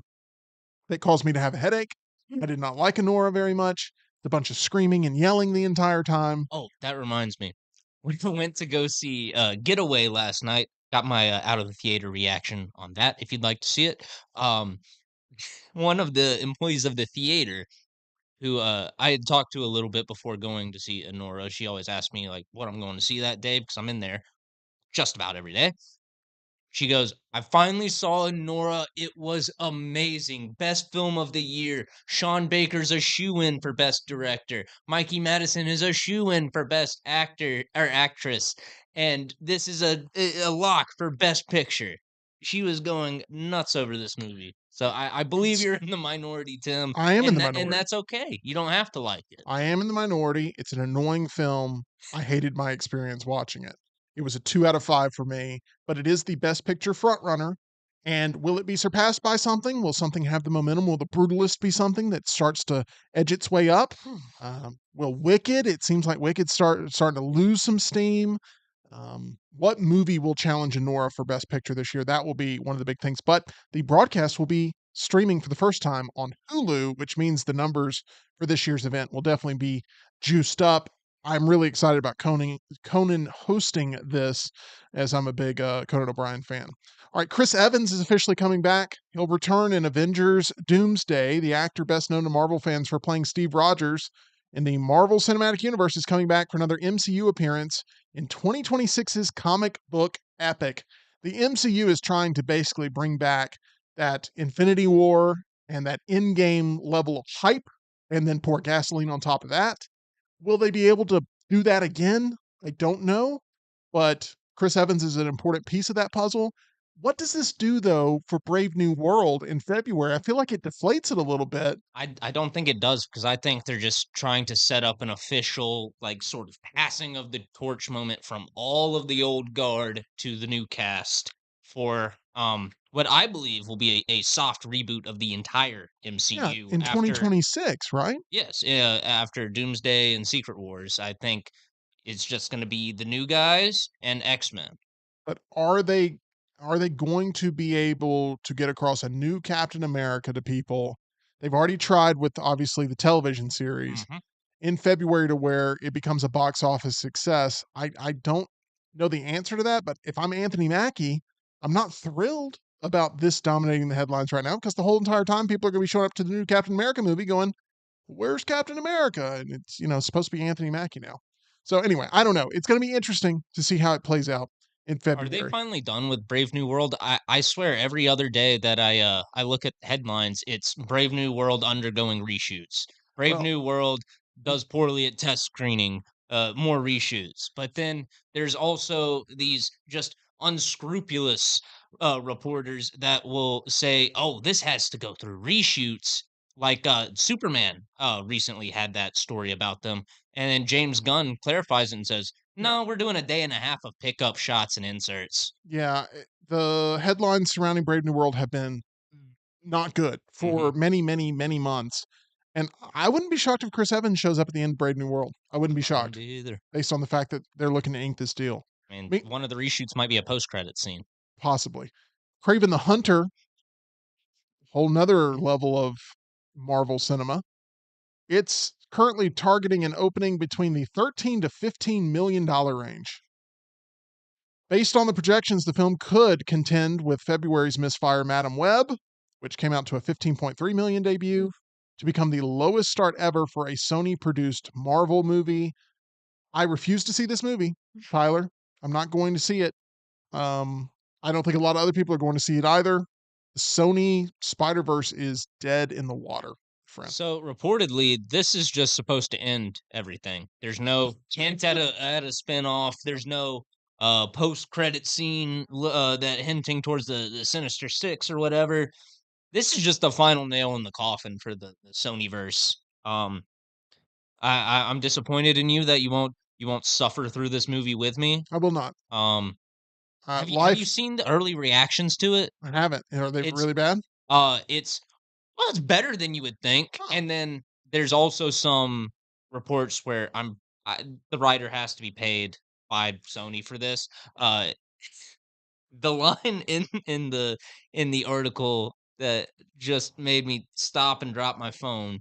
Speaker 2: that caused me to have a headache. I did not like Anora very much. The bunch of screaming and yelling the entire time.
Speaker 4: Oh, that reminds me. We went to go see Getaway last night. Got my out of the theater reaction on that if you'd like to see it. One of the employees of the theater who I had talked to a little bit before going to see Anora. She always asked me like what I'm going to see that day because I'm in there just about every day. She goes, I finally saw Nora. It was amazing. Best film of the year. Sean Baker's a shoe-in for best director. Mikey Madison is a shoe-in for best actor or actress. And this is a lock for best picture. She was going nuts over this movie. So I believe
Speaker 2: It's
Speaker 4: you're in the minority, Tim.
Speaker 2: I am in the
Speaker 4: And
Speaker 2: minority.
Speaker 4: that's okay. You don't have to like it.
Speaker 2: I am in the minority. It's an annoying film. I hated my experience watching it. It was a 2 out of 5 for me, but it is the best picture frontrunner. And will it be surpassed by something? Will something have the momentum? Will The Brutalist be something that starts to edge its way up? Will Wicked? It seems like Wicked starting to lose some steam. What movie will challenge Anora for Best Picture this year? That will be one of the big things. But the broadcast will be streaming for the first time on Hulu, which means the numbers for this year's event will definitely be juiced up. I'm really excited about Conan hosting this, as I'm a big Conan O'Brien fan. All right, Chris Evans is officially coming back. He'll return in Avengers Doomsday. The actor best known to Marvel fans for playing Steve Rogers in the Marvel Cinematic Universe is coming back for another MCU appearance in 2026's comic book epic. The MCU is trying to basically bring back that Infinity War and that in-game level of hype and then pour gasoline on top of that. Will they be able to do that again? I don't know, but Chris Evans is an important piece of that puzzle. What does this do though for Brave New World in February? I feel like it deflates it a little bit.
Speaker 4: I don't think it does because I think they're just trying to set up an official, like, sort of passing of the torch moment from all of the old guard to the new cast for what I believe will be a soft reboot of the entire
Speaker 2: Yeah,
Speaker 4: MCU
Speaker 2: in
Speaker 4: after
Speaker 2: 2026, right?
Speaker 4: yes, yeah, after Doomsday and Secret Wars. I think it's just going to be the new guys and X-Men.
Speaker 2: But are they going to be able to get across a new Captain America to people? They've already tried with obviously the television series
Speaker 4: Mhm.
Speaker 2: in February to where it becomes a box office success. I don't know the answer to that, but if I'm Anthony Mackie, I'm not thrilled about this dominating the headlines right now because the whole entire time people are going to be showing up to the new Captain America movie going, "Where's Captain America?" And it's, supposed to be Anthony Mackie now. So anyway, I don't know. It's going to be interesting to see how it plays out in
Speaker 4: Are they
Speaker 2: February.
Speaker 4: finally done with Brave New World? I swear every other day that I look at headlines, it's Brave New World undergoing reshoots. Brave
Speaker 2: Well,
Speaker 4: New World does poorly at test screening, more reshoots. But then there's also these just unscrupulous reporters that will say, "Oh, this has to go through reshoots." Like Superman recently had that story about them, and then James Gunn clarifies it and says,
Speaker 2: yeah,
Speaker 4: no, we're doing a day and a half of pickup shots and inserts.
Speaker 2: yeah. The headlines surrounding Brave New World have been not good for
Speaker 4: Mhm.
Speaker 2: many, many, many months. And I wouldn't be shocked if Chris Evans shows up at the end of Brave New World. I wouldn't be
Speaker 4: I wouldn't
Speaker 2: shocked
Speaker 4: be either.
Speaker 2: based on the fact that they're looking to ink this deal.
Speaker 4: I mean,
Speaker 2: I mean,
Speaker 4: one of the reshoots might be a post-credit scene.
Speaker 2: possibly. Craven the Hunter, whole nother level of Marvel cinema. It's currently targeting an opening between the 13 to $15 million range. Based on the projections, the film could contend with February's misfire Madam Web, which came out to a 15.3 million debut, to become the lowest start ever for a Sony produced Marvel movie. I refuse to see this movie, Tyler. I'm not going to see it. Um, I don't think a lot of other people are going to see it either. The Sony Spider Verse is dead in the water, friend.
Speaker 4: So reportedly, this is just supposed to end everything. There's no hint at a spinoff. There's no post-credit scene that hinting towards the Sinister Six or whatever. This is just the final nail in the coffin for the Sony verse. I'm disappointed in you that you won't suffer through this movie with me.
Speaker 2: I will not.
Speaker 4: Um, have you
Speaker 2: Life,
Speaker 4: seen the early reactions to it?
Speaker 2: I haven't. Are they
Speaker 4: It's
Speaker 2: really bad?
Speaker 4: it's well, it's better than you would think,
Speaker 2: Huh.
Speaker 4: and then there's also some reports where the writer has to be paid by Sony for this. Uh, the line in the article that just made me stop and drop my phone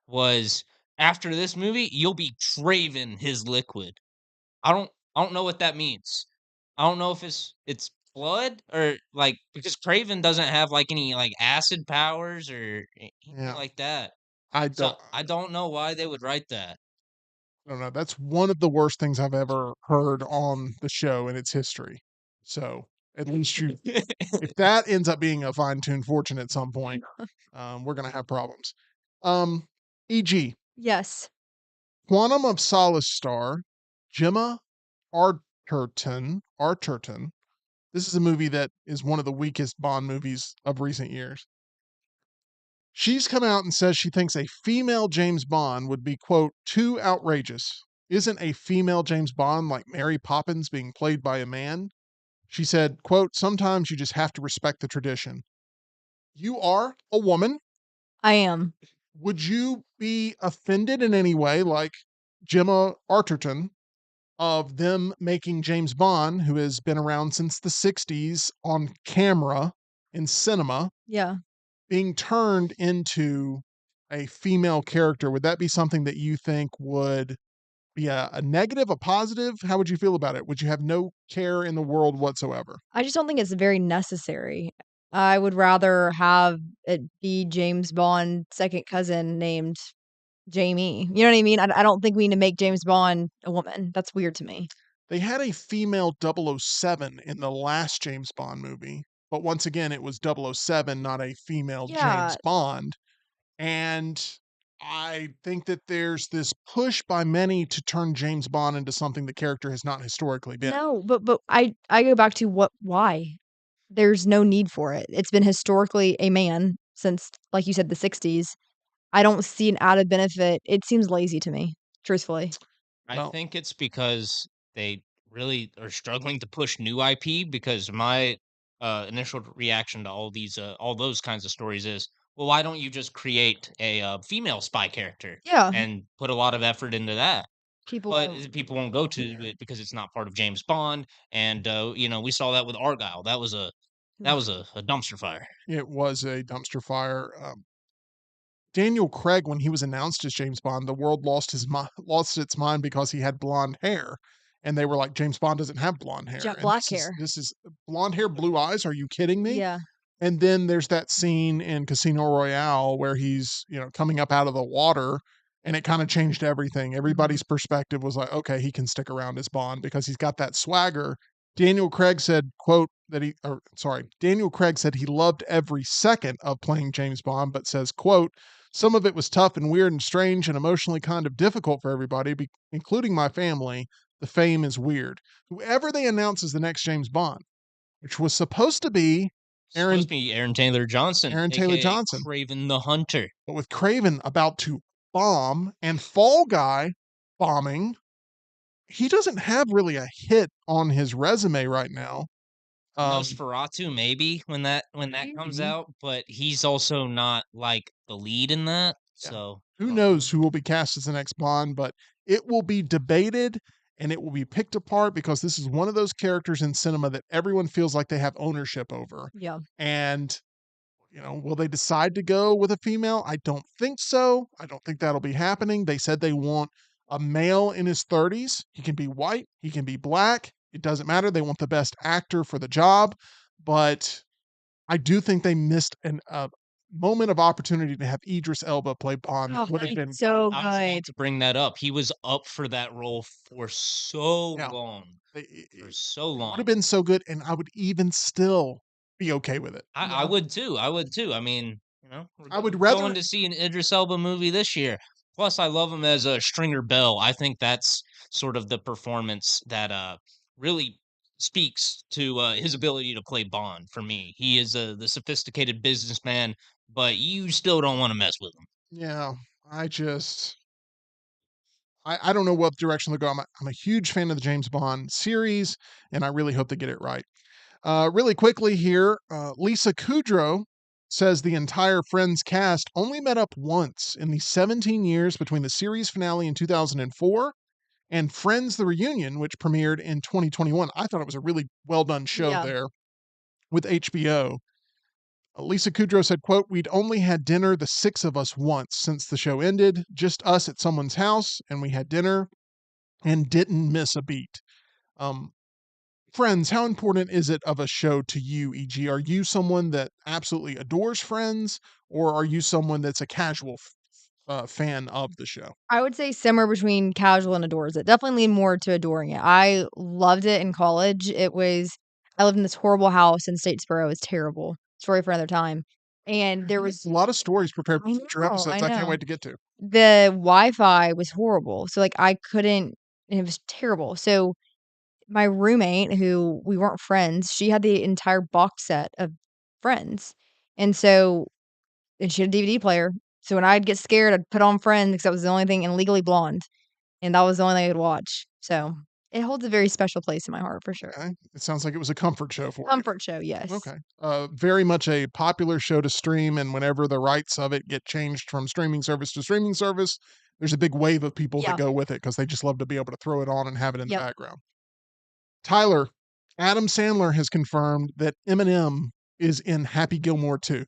Speaker 4: was, "After this movie, you'll be craving his liquid." I don't know what that means. I don't know if it's blood or, like, because Craven doesn't have, like, any, like, acid powers or anything
Speaker 2: Yeah.
Speaker 4: like that.
Speaker 2: I
Speaker 4: So,
Speaker 2: don't.
Speaker 4: I don't know why they would write that.
Speaker 2: I don't know. That's one of the worst things I've ever heard on the show in its history. So at least if that ends up being a fine-tuned fortune at some point, we're gonna have problems. Um, e.g.,
Speaker 3: Yes.
Speaker 2: Quantum of Solace star Gemma Arterton. This is a movie that is one of the weakest Bond movies of recent years. She's come out and says she thinks a female James Bond would be, quote, too outrageous. Isn't a female James Bond like Mary Poppins being played by a man? She said, quote, sometimes you just have to respect the tradition. You are a woman.
Speaker 3: I am.
Speaker 2: Would you be offended in any way, like Gemma Arterton, of them making James Bond, who has been around since the 60s on camera in cinema,
Speaker 3: Yeah.
Speaker 2: being turned into a female character? Would that be something that you think would be a negative, a positive? How would you feel about it? Would you have no care in the world whatsoever?
Speaker 3: I just don't think it's very necessary. I would rather have it be James Bond's second cousin named Jamie. You know what I mean? I don't think we need to make James Bond a woman. That's weird to me.
Speaker 2: They had a female 007 in the last James Bond movie, but once again, it was 007, not a female
Speaker 3: Yeah.
Speaker 2: James Bond. And I think that there's this push by many to turn James Bond into something the character has not historically been.
Speaker 3: No, but I go back to why? there's no need for it. It's been historically a man since, like you said, the 60s. I don't see an added benefit. It seems lazy to me, truthfully.
Speaker 4: I
Speaker 2: Well,
Speaker 4: think it's because they really are struggling to push new IP because my initial reaction to all these all those kinds of stories is, well, why don't you just create a female spy character
Speaker 3: Yeah,
Speaker 4: and put a lot of effort into that?
Speaker 3: people
Speaker 4: But
Speaker 3: won't.
Speaker 4: people won't go to it because it's not part of James Bond, and we saw that with Argyle. That was a dumpster fire.
Speaker 2: it was a dumpster fire. Daniel Craig, when he was announced as James Bond, the world lost its mind because he had blonde hair, and they were like, "James Bond doesn't have blonde hair,"
Speaker 3: Jet
Speaker 2: and
Speaker 3: black hair.
Speaker 2: this is blonde hair, blue eyes. Are you kidding me?
Speaker 3: Yeah.
Speaker 2: And then there's that scene in Casino Royale where he's, coming up out of the water, and it kind of changed everything.
Speaker 3: Mhm.
Speaker 2: Everybody's perspective was like, okay, he can stick around as Bond because he's got that swagger. Daniel Craig said, quote, Daniel Craig said he loved every second of playing James Bond, but says, quote, some of it was tough and weird and strange and emotionally kind of difficult for everybody, including my family. The fame is weird. Whoever they announce as the next James Bond, which was supposed to be
Speaker 4: Supposed
Speaker 2: Aaron
Speaker 4: to be Aaron Taylor Johnson,
Speaker 2: Aaron Taylor
Speaker 4: aka
Speaker 2: Johnson.
Speaker 4: Craven the Hunter.
Speaker 2: But with Craven about to bomb and Fall Guy bombing, he doesn't have really a hit on his resume right now.
Speaker 4: Nosferatu, maybe when that comes
Speaker 3: Maybe.
Speaker 4: out, but he's also not like the lead in that.
Speaker 2: Yeah.
Speaker 4: So I
Speaker 2: Who
Speaker 4: don't know.
Speaker 2: knows who will be cast as the next Bond, but it will be debated and it will be picked apart because this is one of those characters in cinema that everyone feels like they have ownership over.
Speaker 3: Yeah.
Speaker 2: And will they decide to go with a female? I don't think so. I don't think that'll be happening. They said they want a male in his 30s. He can be white, he can be black. It doesn't matter. They want the best actor for the job. But I do think they missed a moment of opportunity to have Idris Elba play Bond. That
Speaker 3: Oh,
Speaker 2: would have
Speaker 3: he's
Speaker 2: been,
Speaker 3: so
Speaker 4: I was about
Speaker 3: good.
Speaker 4: to bring that up. He was up for that role for so
Speaker 2: yeah,
Speaker 4: long, for
Speaker 2: it
Speaker 4: so
Speaker 2: would have
Speaker 4: long.
Speaker 2: been so good. And I would even still be okay with it.
Speaker 4: I would too. I would too. I mean, we're
Speaker 2: I would
Speaker 4: going
Speaker 2: rather,
Speaker 4: to see an Idris Elba movie this year. Plus, I love him as a Stringer Bell. I think that's sort of the performance that really speaks to his ability to play Bond. For me, he is the sophisticated businessman, but you still don't want to mess with him.
Speaker 2: yeah, I just, I don't know what direction they'll go. I'm a huge fan of the James Bond series, and I really hope they get it right. Really quickly here, Lisa Kudrow says the entire Friends cast only met up once in the 17 years between the series finale in 2004 and Friends the Reunion, which premiered in 2021. I thought it was a really well done show
Speaker 3: Yeah.
Speaker 2: there with HBO. Lisa Kudrow said, quote, we'd only had dinner, the six of us, once since the show ended, just us at someone's house, and we had dinner and didn't miss a beat. Um, Friends, how important is it of a show to you, e.g., are you someone that absolutely adores Friends, or are you someone that's a casual fan of the show?
Speaker 3: I would say somewhere between casual and adores it. Definitely lean more to adoring it. I loved it in college. I lived in this horrible house in Statesboro. It was terrible. Story for another time. And there was
Speaker 2: A lot of stories prepared for
Speaker 3: I
Speaker 2: future
Speaker 3: know, I
Speaker 2: episodes. I can't
Speaker 3: know.
Speaker 2: wait to get to.
Speaker 3: The Wi-Fi was horrible. So like I couldn't and it was terrible. So my roommate, who we weren't friends, she had the entire box set of Friends. And so and she had a DVD player. So when I'd get scared, I'd put on Friends because that was the only thing and Legally Blonde. And that was the only thing I could watch. So, it holds a very special place in my heart for sure.
Speaker 2: Okay. It sounds like it was a comfort show for you.
Speaker 3: Comfort show, yes.
Speaker 2: Okay. Very much a popular show to stream, and whenever the rights of it get changed from streaming service to streaming service, there's a big wave of people that
Speaker 3: Yeah.
Speaker 2: go with it because they just love to be able to throw it on and have it in the
Speaker 3: Yep.
Speaker 2: background. Tyler, Adam Sandler has confirmed that Eminem is in Happy Gilmore 2,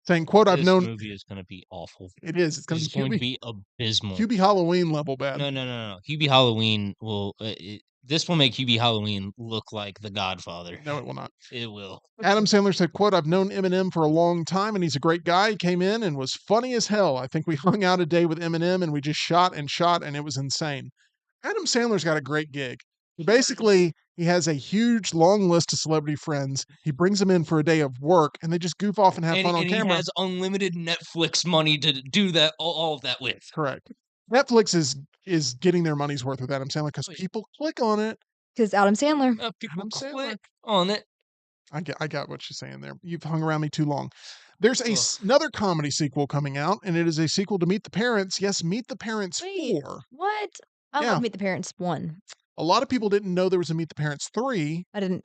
Speaker 2: saying, quote, I've
Speaker 4: This
Speaker 2: known
Speaker 4: movie is going to be awful.
Speaker 2: it is. It's
Speaker 4: It
Speaker 2: going
Speaker 4: is
Speaker 2: to
Speaker 4: going to
Speaker 2: be
Speaker 4: be abysmal.
Speaker 2: Hubie Halloween level bad.
Speaker 4: No, no, no, no. Hubie Halloween will. This will make Hubie Halloween look like The Godfather.
Speaker 2: No, it will not.
Speaker 4: It will.
Speaker 2: Adam Sandler said, quote, I've known Eminem for a long time and he's a great guy. He came in and was funny as hell. I think we hung out a day with Eminem and we just shot and it was insane. Adam Sandler's got a great gig. Basically, he has a huge long list of celebrity friends. He brings them in for a day of work and they just goof off and have fun on
Speaker 4: And he
Speaker 2: camera.
Speaker 4: has unlimited Netflix money to do that all of that with.
Speaker 2: Correct. Netflix is getting their money's worth with Adam Sandler because
Speaker 4: Wait.
Speaker 2: people click on it.
Speaker 3: Because Adam Sandler.
Speaker 4: People
Speaker 2: Adam Sandler.
Speaker 4: click on it.
Speaker 2: I got what you're saying there. You've hung around me too long. There's
Speaker 4: Ugh.
Speaker 2: another comedy sequel coming out, and it is a sequel to Meet the Parents. Yes, Meet the Parents
Speaker 3: Wait,
Speaker 2: 4.
Speaker 3: what? I
Speaker 2: Yeah.
Speaker 3: love Meet the Parents 1.
Speaker 2: A lot of people didn't know there was a Meet the Parents 3,
Speaker 3: I didn't.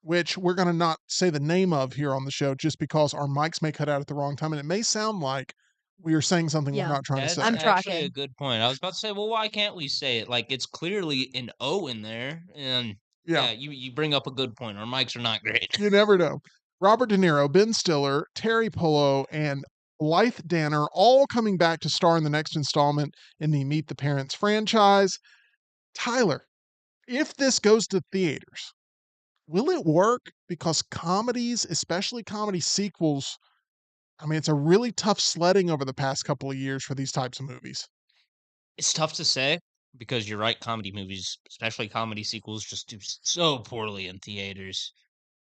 Speaker 2: which we're going to not say the name of here on the show just because our mics may cut out at the wrong time. And it may sound like we are saying something we're
Speaker 3: Yeah.
Speaker 2: not trying to
Speaker 4: That's
Speaker 2: say.
Speaker 3: I'm
Speaker 4: actually a
Speaker 3: tracking.
Speaker 4: good point. I was about to say, well, why can't we say it? Like, it's clearly an O in there, and
Speaker 2: Yeah.
Speaker 4: yeah, you bring up a good point. Our mics are not great.
Speaker 2: You never know. Robert De Niro, Ben Stiller, Terry Polo, and Blythe Danner all coming back to star in the next installment in the Meet the Parents franchise. Tyler, if this goes to theaters, will it work? Because comedies, especially comedy sequels, I mean, it's a really tough sledding over the past couple of years for these types of movies.
Speaker 4: It's tough to say because you're right, comedy movies, especially comedy sequels, just do so poorly in theaters.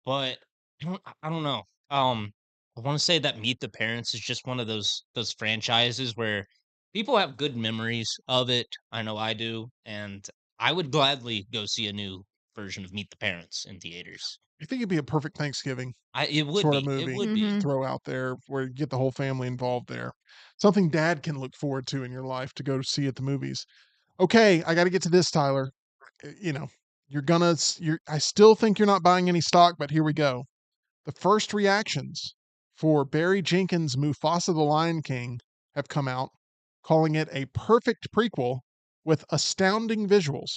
Speaker 4: But I don't know. I want to say that Meet the Parents is just one of those franchises where people have good memories of it. I know I do, and I would gladly go see a new version of Meet the Parents in theaters.
Speaker 2: I think it'd be a perfect Thanksgiving
Speaker 4: It would
Speaker 2: sort of
Speaker 4: be. It
Speaker 2: movie
Speaker 4: would be.
Speaker 2: to
Speaker 3: Mhm.
Speaker 2: throw out there where you get the whole family involved there. Something dad can look forward to in your life to go see at the movies. Okay, I got to get to this, Tyler. You know, I still think you're not buying any stock, but here we go. The first reactions for Barry Jenkins' Mufasa the Lion King have come out, calling it a perfect prequel with astounding visuals.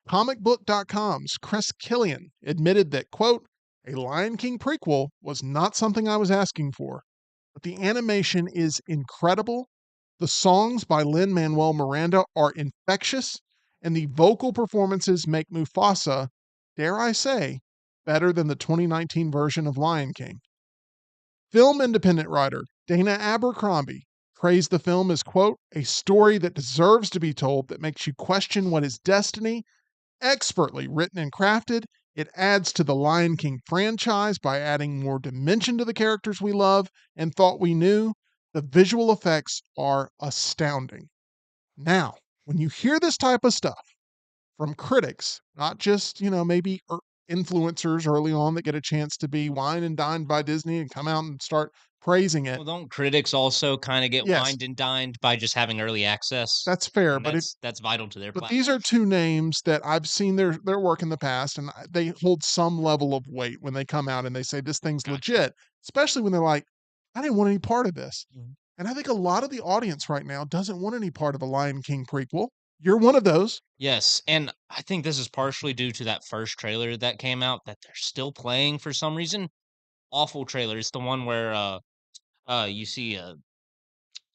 Speaker 2: Comicbook.com's Chris Killian admitted that, quote, a Lion King prequel was not something I was asking for, but the animation is incredible. The songs by Lin Manuel Miranda are infectious, and the vocal performances make Mufasa, dare I say, better than the 2019 version of Lion King. Film independent writer Dana Abercrombie praised the film as, quote, a story that deserves to be told that makes you question what is destiny. Expertly written and crafted, it adds to the Lion King franchise by adding more dimension to the characters we love and thought we knew. The visual effects are astounding. Now, when you hear this type of stuff from critics, not just, maybe influencers early on that get a chance to be wined and dined by Disney and come out and start praising it.
Speaker 4: Well, don't critics also kind of get
Speaker 2: Yes,
Speaker 4: wined and dined by just having early access?
Speaker 2: that's fair,
Speaker 4: And
Speaker 2: but
Speaker 4: that's vital to their
Speaker 2: these are
Speaker 4: platform.
Speaker 2: two names that I've seen their work in the past, and they hold some level of weight when they come out and they say this thing's
Speaker 4: Gotcha.
Speaker 2: legit, especially when they're like, "I didn't want any part of this."
Speaker 4: Mhm.
Speaker 2: And I think a lot of the audience right now doesn't want any part of a Lion King prequel. You're one of those.
Speaker 4: Yes, and I think this is partially due to that first trailer that came out that they're still playing for some reason. Awful trailer. It's the one where you see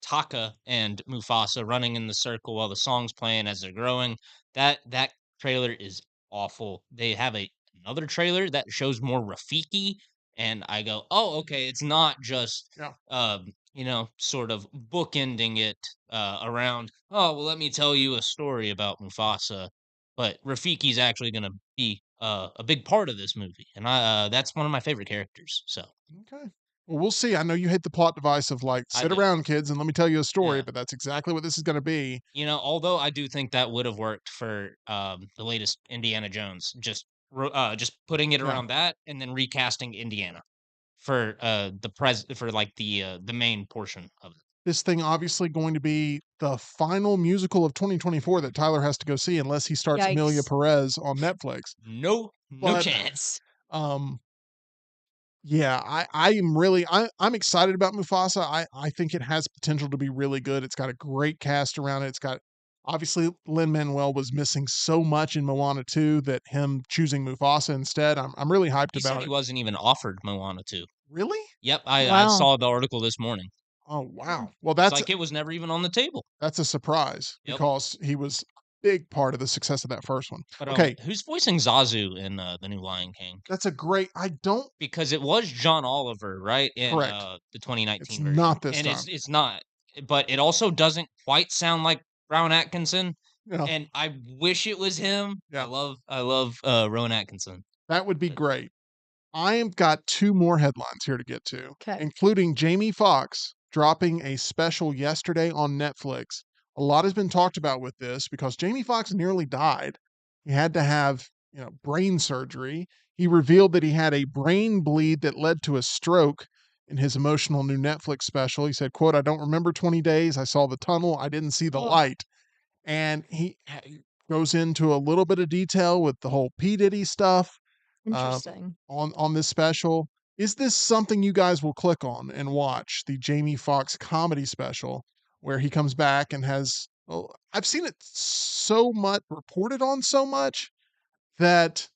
Speaker 4: Taka and Mufasa running in the circle while the song's playing as they're growing. That trailer is awful. They have another trailer that shows more Rafiki, and I go, "Oh, okay, it's not just
Speaker 2: Yeah.
Speaker 4: sort of bookending it around, oh, well, let me tell you a story about Mufasa." But Rafiki's actually going to be a big part of this movie, and that's one of my favorite characters. So
Speaker 2: Okay. Well, we'll see. I know you hate the plot device of like,
Speaker 4: I
Speaker 2: sit
Speaker 4: do,
Speaker 2: around, kids, and let me tell you a story,
Speaker 4: yeah.
Speaker 2: but that's exactly what this is going to be.
Speaker 4: Although I do think that would have worked for, the latest Indiana Jones, just putting it
Speaker 2: Yeah.
Speaker 4: around that and then recasting Indiana for, like, the main portion of it.
Speaker 2: This thing obviously going to be the final musical of 2024 that Tyler has to go see unless he starts Amelia
Speaker 3: Yikes.
Speaker 2: Perez on Netflix.
Speaker 4: No
Speaker 2: But
Speaker 4: chance.
Speaker 2: um yeah, I'm excited about Mufasa. I think it has potential to be really good. It's got a great cast around it. It's got obviously Lin-Manuel was missing so much in Moana 2 that him choosing Mufasa instead, I'm really hyped
Speaker 4: He said
Speaker 2: about
Speaker 4: he
Speaker 2: it.
Speaker 4: wasn't even offered Moana 2.
Speaker 2: Really?
Speaker 4: Yep, I
Speaker 3: Wow.
Speaker 4: saw the article this morning.
Speaker 2: Oh, wow. Well,
Speaker 4: It's like it was never even on the table.
Speaker 2: that's a surprise
Speaker 4: Yep.
Speaker 2: because he was a big part of the success of that first one.
Speaker 4: But,
Speaker 2: Okay,
Speaker 4: who's voicing Zazu in, the new Lion King?
Speaker 2: that's a great I don't
Speaker 4: Because it was John Oliver, right, in,
Speaker 2: correct.
Speaker 4: the
Speaker 2: It's
Speaker 4: 2019 version,
Speaker 2: not this
Speaker 4: and
Speaker 2: time.
Speaker 4: it's not, but it also doesn't quite sound like Rowan Atkinson,
Speaker 2: Yeah,
Speaker 4: and I wish it was him.
Speaker 2: yeah.
Speaker 4: I love, Rowan Atkinson,
Speaker 2: That would be
Speaker 4: but
Speaker 2: great. I have got 2 more headlines here to get to,
Speaker 3: 'Kay.
Speaker 2: including Jamie Foxx dropping a special yesterday on Netflix. A lot has been talked about with this because Jamie Foxx nearly died. He had to have, brain surgery. He revealed that he had a brain bleed that led to a stroke in his emotional new Netflix special. He said, quote, "I don't remember 20 days. I saw the tunnel. I didn't see the
Speaker 3: Oh.
Speaker 2: light." And he goes into a little bit of detail with the whole P. Diddy stuff
Speaker 3: Interesting.
Speaker 2: on this special. Is this something you guys will click on and watch, the Jamie Foxx comedy special, where he comes back and has, well, I've seen it so much reported on so much that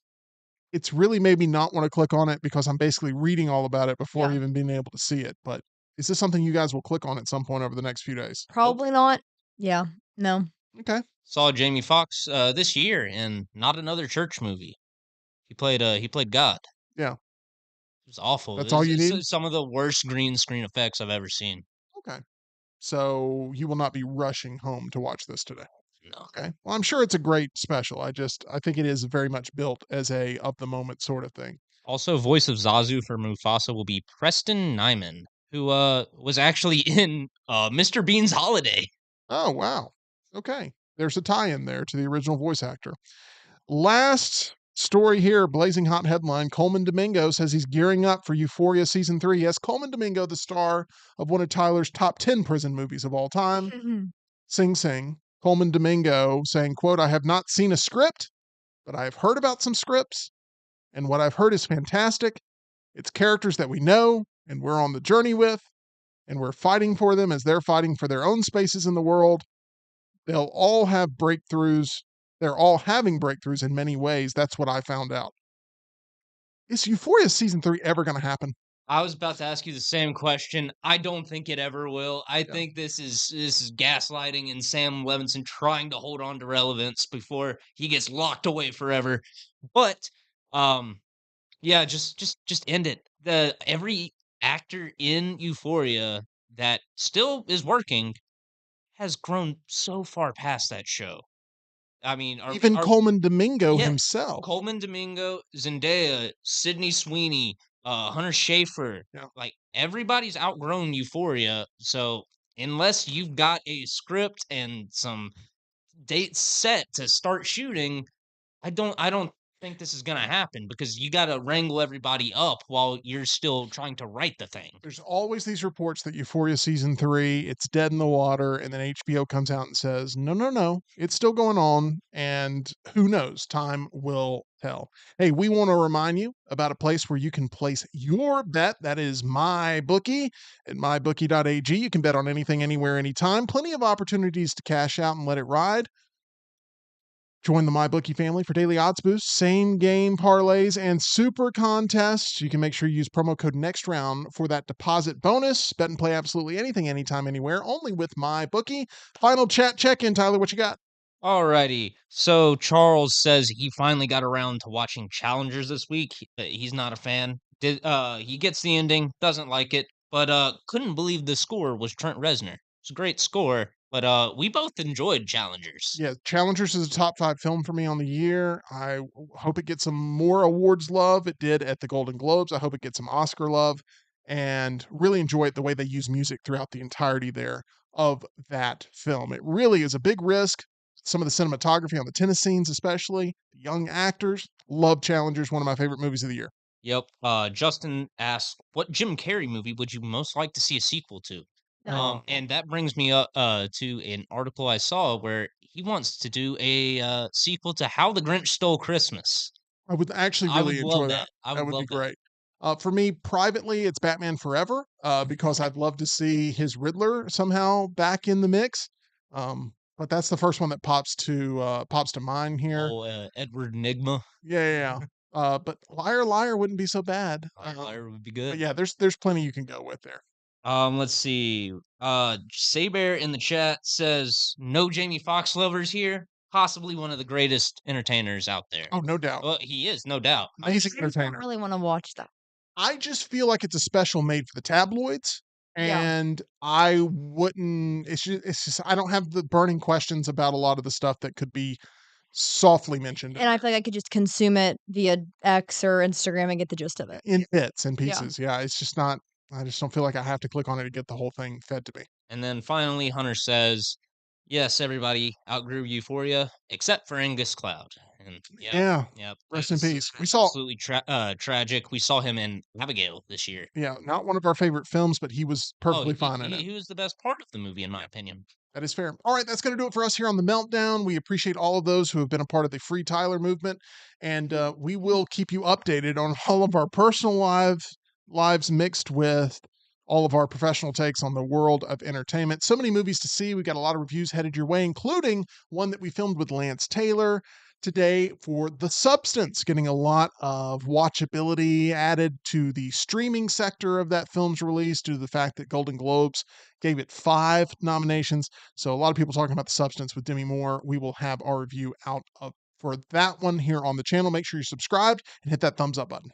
Speaker 2: it's really made me not want to click on it because I'm basically reading all about it before
Speaker 3: Yeah.
Speaker 2: even being able to see it. But is this something you guys will click on at some point over the next few days?
Speaker 3: Probably not. Yeah. No.
Speaker 2: Okay.
Speaker 4: Saw Jamie Foxx this year in Not Another Church movie. He played God.
Speaker 2: Yeah.
Speaker 4: It was awful.
Speaker 2: That's all you need?
Speaker 4: It's some of the worst green screen effects I've ever seen.
Speaker 2: Okay. So you will not be rushing home to watch this today.
Speaker 4: No.
Speaker 2: Okay. Well, I'm sure it's a great special. I think it is very much built as a of the moment sort of thing.
Speaker 4: Also, voice of Zazu for Mufasa will be Preston Nyman, who was actually in Mr. Bean's Holiday.
Speaker 2: Oh, wow. Okay. There's a tie-in there to the original voice actor. Last story here, blazing hot headline. Coleman Domingo says he's gearing up for Euphoria season 3. Yes, Coleman Domingo, the star of one of Tyler's top 10 prison movies of all time. Sing Sing. Coleman Domingo saying, quote, "I have not seen a script, but I have heard about some scripts, and what I've heard is fantastic. It's characters that we know and we're on the journey with, and we're fighting for them as they're fighting for their own spaces in the world. They'll all have breakthroughs. They're all having breakthroughs in many ways." That's what I found out. Is Euphoria season 3 ever going to happen?
Speaker 4: I was about to ask you the same question. I don't think it ever will. I
Speaker 2: Yeah.
Speaker 4: think this is gaslighting and Sam Levinson trying to hold on to relevance before he gets locked away forever. But yeah, just end it. The every actor in Euphoria that still is working has grown so far past that show. I mean,
Speaker 2: Even
Speaker 4: are
Speaker 2: Coleman Domingo
Speaker 4: yeah,
Speaker 2: himself.
Speaker 4: Coleman Domingo, Zendaya, Sydney Sweeney, Hunter Schafer,
Speaker 2: Yeah.
Speaker 4: like everybody's outgrown Euphoria. So unless you've got a script and some dates set to start shooting, I don't think this is gonna happen because you gotta wrangle everybody up while you're still trying to write the thing.
Speaker 2: There's always these reports that Euphoria season 3, it's dead in the water, and then HBO comes out and says, "No, no, no, it's still going on," and who knows? Time will tell. Hey, we want to remind you about a place where you can place your bet. That is MyBookie at mybookie.ag. You can bet on anything, anywhere, anytime. Plenty of opportunities to cash out and let it ride. Join the MyBookie family for daily odds boosts, same game parlays, and super contests. You can make sure you use promo code NEXTROUND for that deposit bonus. Bet and play absolutely anything, anytime, anywhere, only with MyBookie. Final chat check-in, Tyler. What you got?
Speaker 4: Alrighty. So Charles says he finally got around to watching Challengers this week. He's not a fan. He gets the ending, doesn't like it, but couldn't believe the score was Trent Reznor. It's a great score, but we both enjoyed Challengers.
Speaker 2: Yeah, Challengers is a top 5 film for me on the year. I hope it gets some more awards love. It did at the Golden Globes. I hope it gets some Oscar love, and really enjoy it the way they use music throughout the entirety there of that film. It really is a big risk. Some of the cinematography on the tennis scenes, especially the young actors. Love Challengers, one of my favorite movies of the year.
Speaker 4: Yep. Justin asked, "What Jim Carrey movie would you most like to see a sequel to?" And that brings me up to an article I saw where he wants to do a sequel to How the Grinch Stole Christmas.
Speaker 2: I would actually
Speaker 4: I
Speaker 2: really
Speaker 4: would love
Speaker 2: enjoy that.
Speaker 4: that. I
Speaker 2: That
Speaker 4: would
Speaker 2: would be
Speaker 4: love that.
Speaker 2: great. For me, privately, it's Batman Forever, because I'd love to see his Riddler somehow back in the mix. But that's the first one that pops to mind here.
Speaker 4: Oh, Edward Nigma.
Speaker 2: Yeah, yeah, yeah. But Liar Liar wouldn't be so bad.
Speaker 4: Liar would be
Speaker 2: But
Speaker 4: good.
Speaker 2: yeah, there's plenty you can go with there.
Speaker 4: Let's see. Saybear in the chat says no Jamie Foxx lovers here. Possibly one of the greatest entertainers out there.
Speaker 2: Oh, no doubt.
Speaker 4: Well, he is, no doubt.
Speaker 2: Amazing
Speaker 3: I don't
Speaker 2: entertainer.
Speaker 3: really want to watch that.
Speaker 2: I just feel like it's a special made for the tabloids.
Speaker 3: Yeah.
Speaker 2: And I wouldn't, it's just, I don't have the burning questions about a lot of the stuff that could be softly mentioned
Speaker 3: And I feel like I could just consume it via X or Instagram and get the gist of it.
Speaker 2: in bits and
Speaker 3: Yeah.
Speaker 2: pieces. Yeah, it's just not, I just don't feel like I have to click on it to get the whole thing fed to me.
Speaker 4: And then finally, Hunter says, yes, everybody outgrew Euphoria except for Angus Cloud. and yep,
Speaker 2: Yeah.
Speaker 4: yep, that
Speaker 2: Rest in
Speaker 4: is
Speaker 2: peace. We saw,
Speaker 4: absolutely tragic. We saw him in Abigail this year.
Speaker 2: yeah, not one of our favorite films, but he was
Speaker 4: Oh,
Speaker 2: perfectly
Speaker 4: he
Speaker 2: fine in
Speaker 4: he
Speaker 2: it.
Speaker 4: he was the best part of the movie, in my opinion.
Speaker 2: That is fair. All right, that's going to do it for us here on the Meltdown. We appreciate all of those who have been a part of the Free Tyler movement, and we will keep you updated on all of our personal lives mixed with all of our professional takes on the world of entertainment. So many movies to see. We got a lot of reviews headed your way, including one that we filmed with Lance Taylor today for The Substance, getting a lot of watchability added to the streaming sector of that film's release due to the fact that Golden Globes gave it 5 nominations. So a lot of people talking about The Substance with Demi Moore. We will have our review out of for that one here on the channel. Make sure you're subscribed and hit that thumbs up button.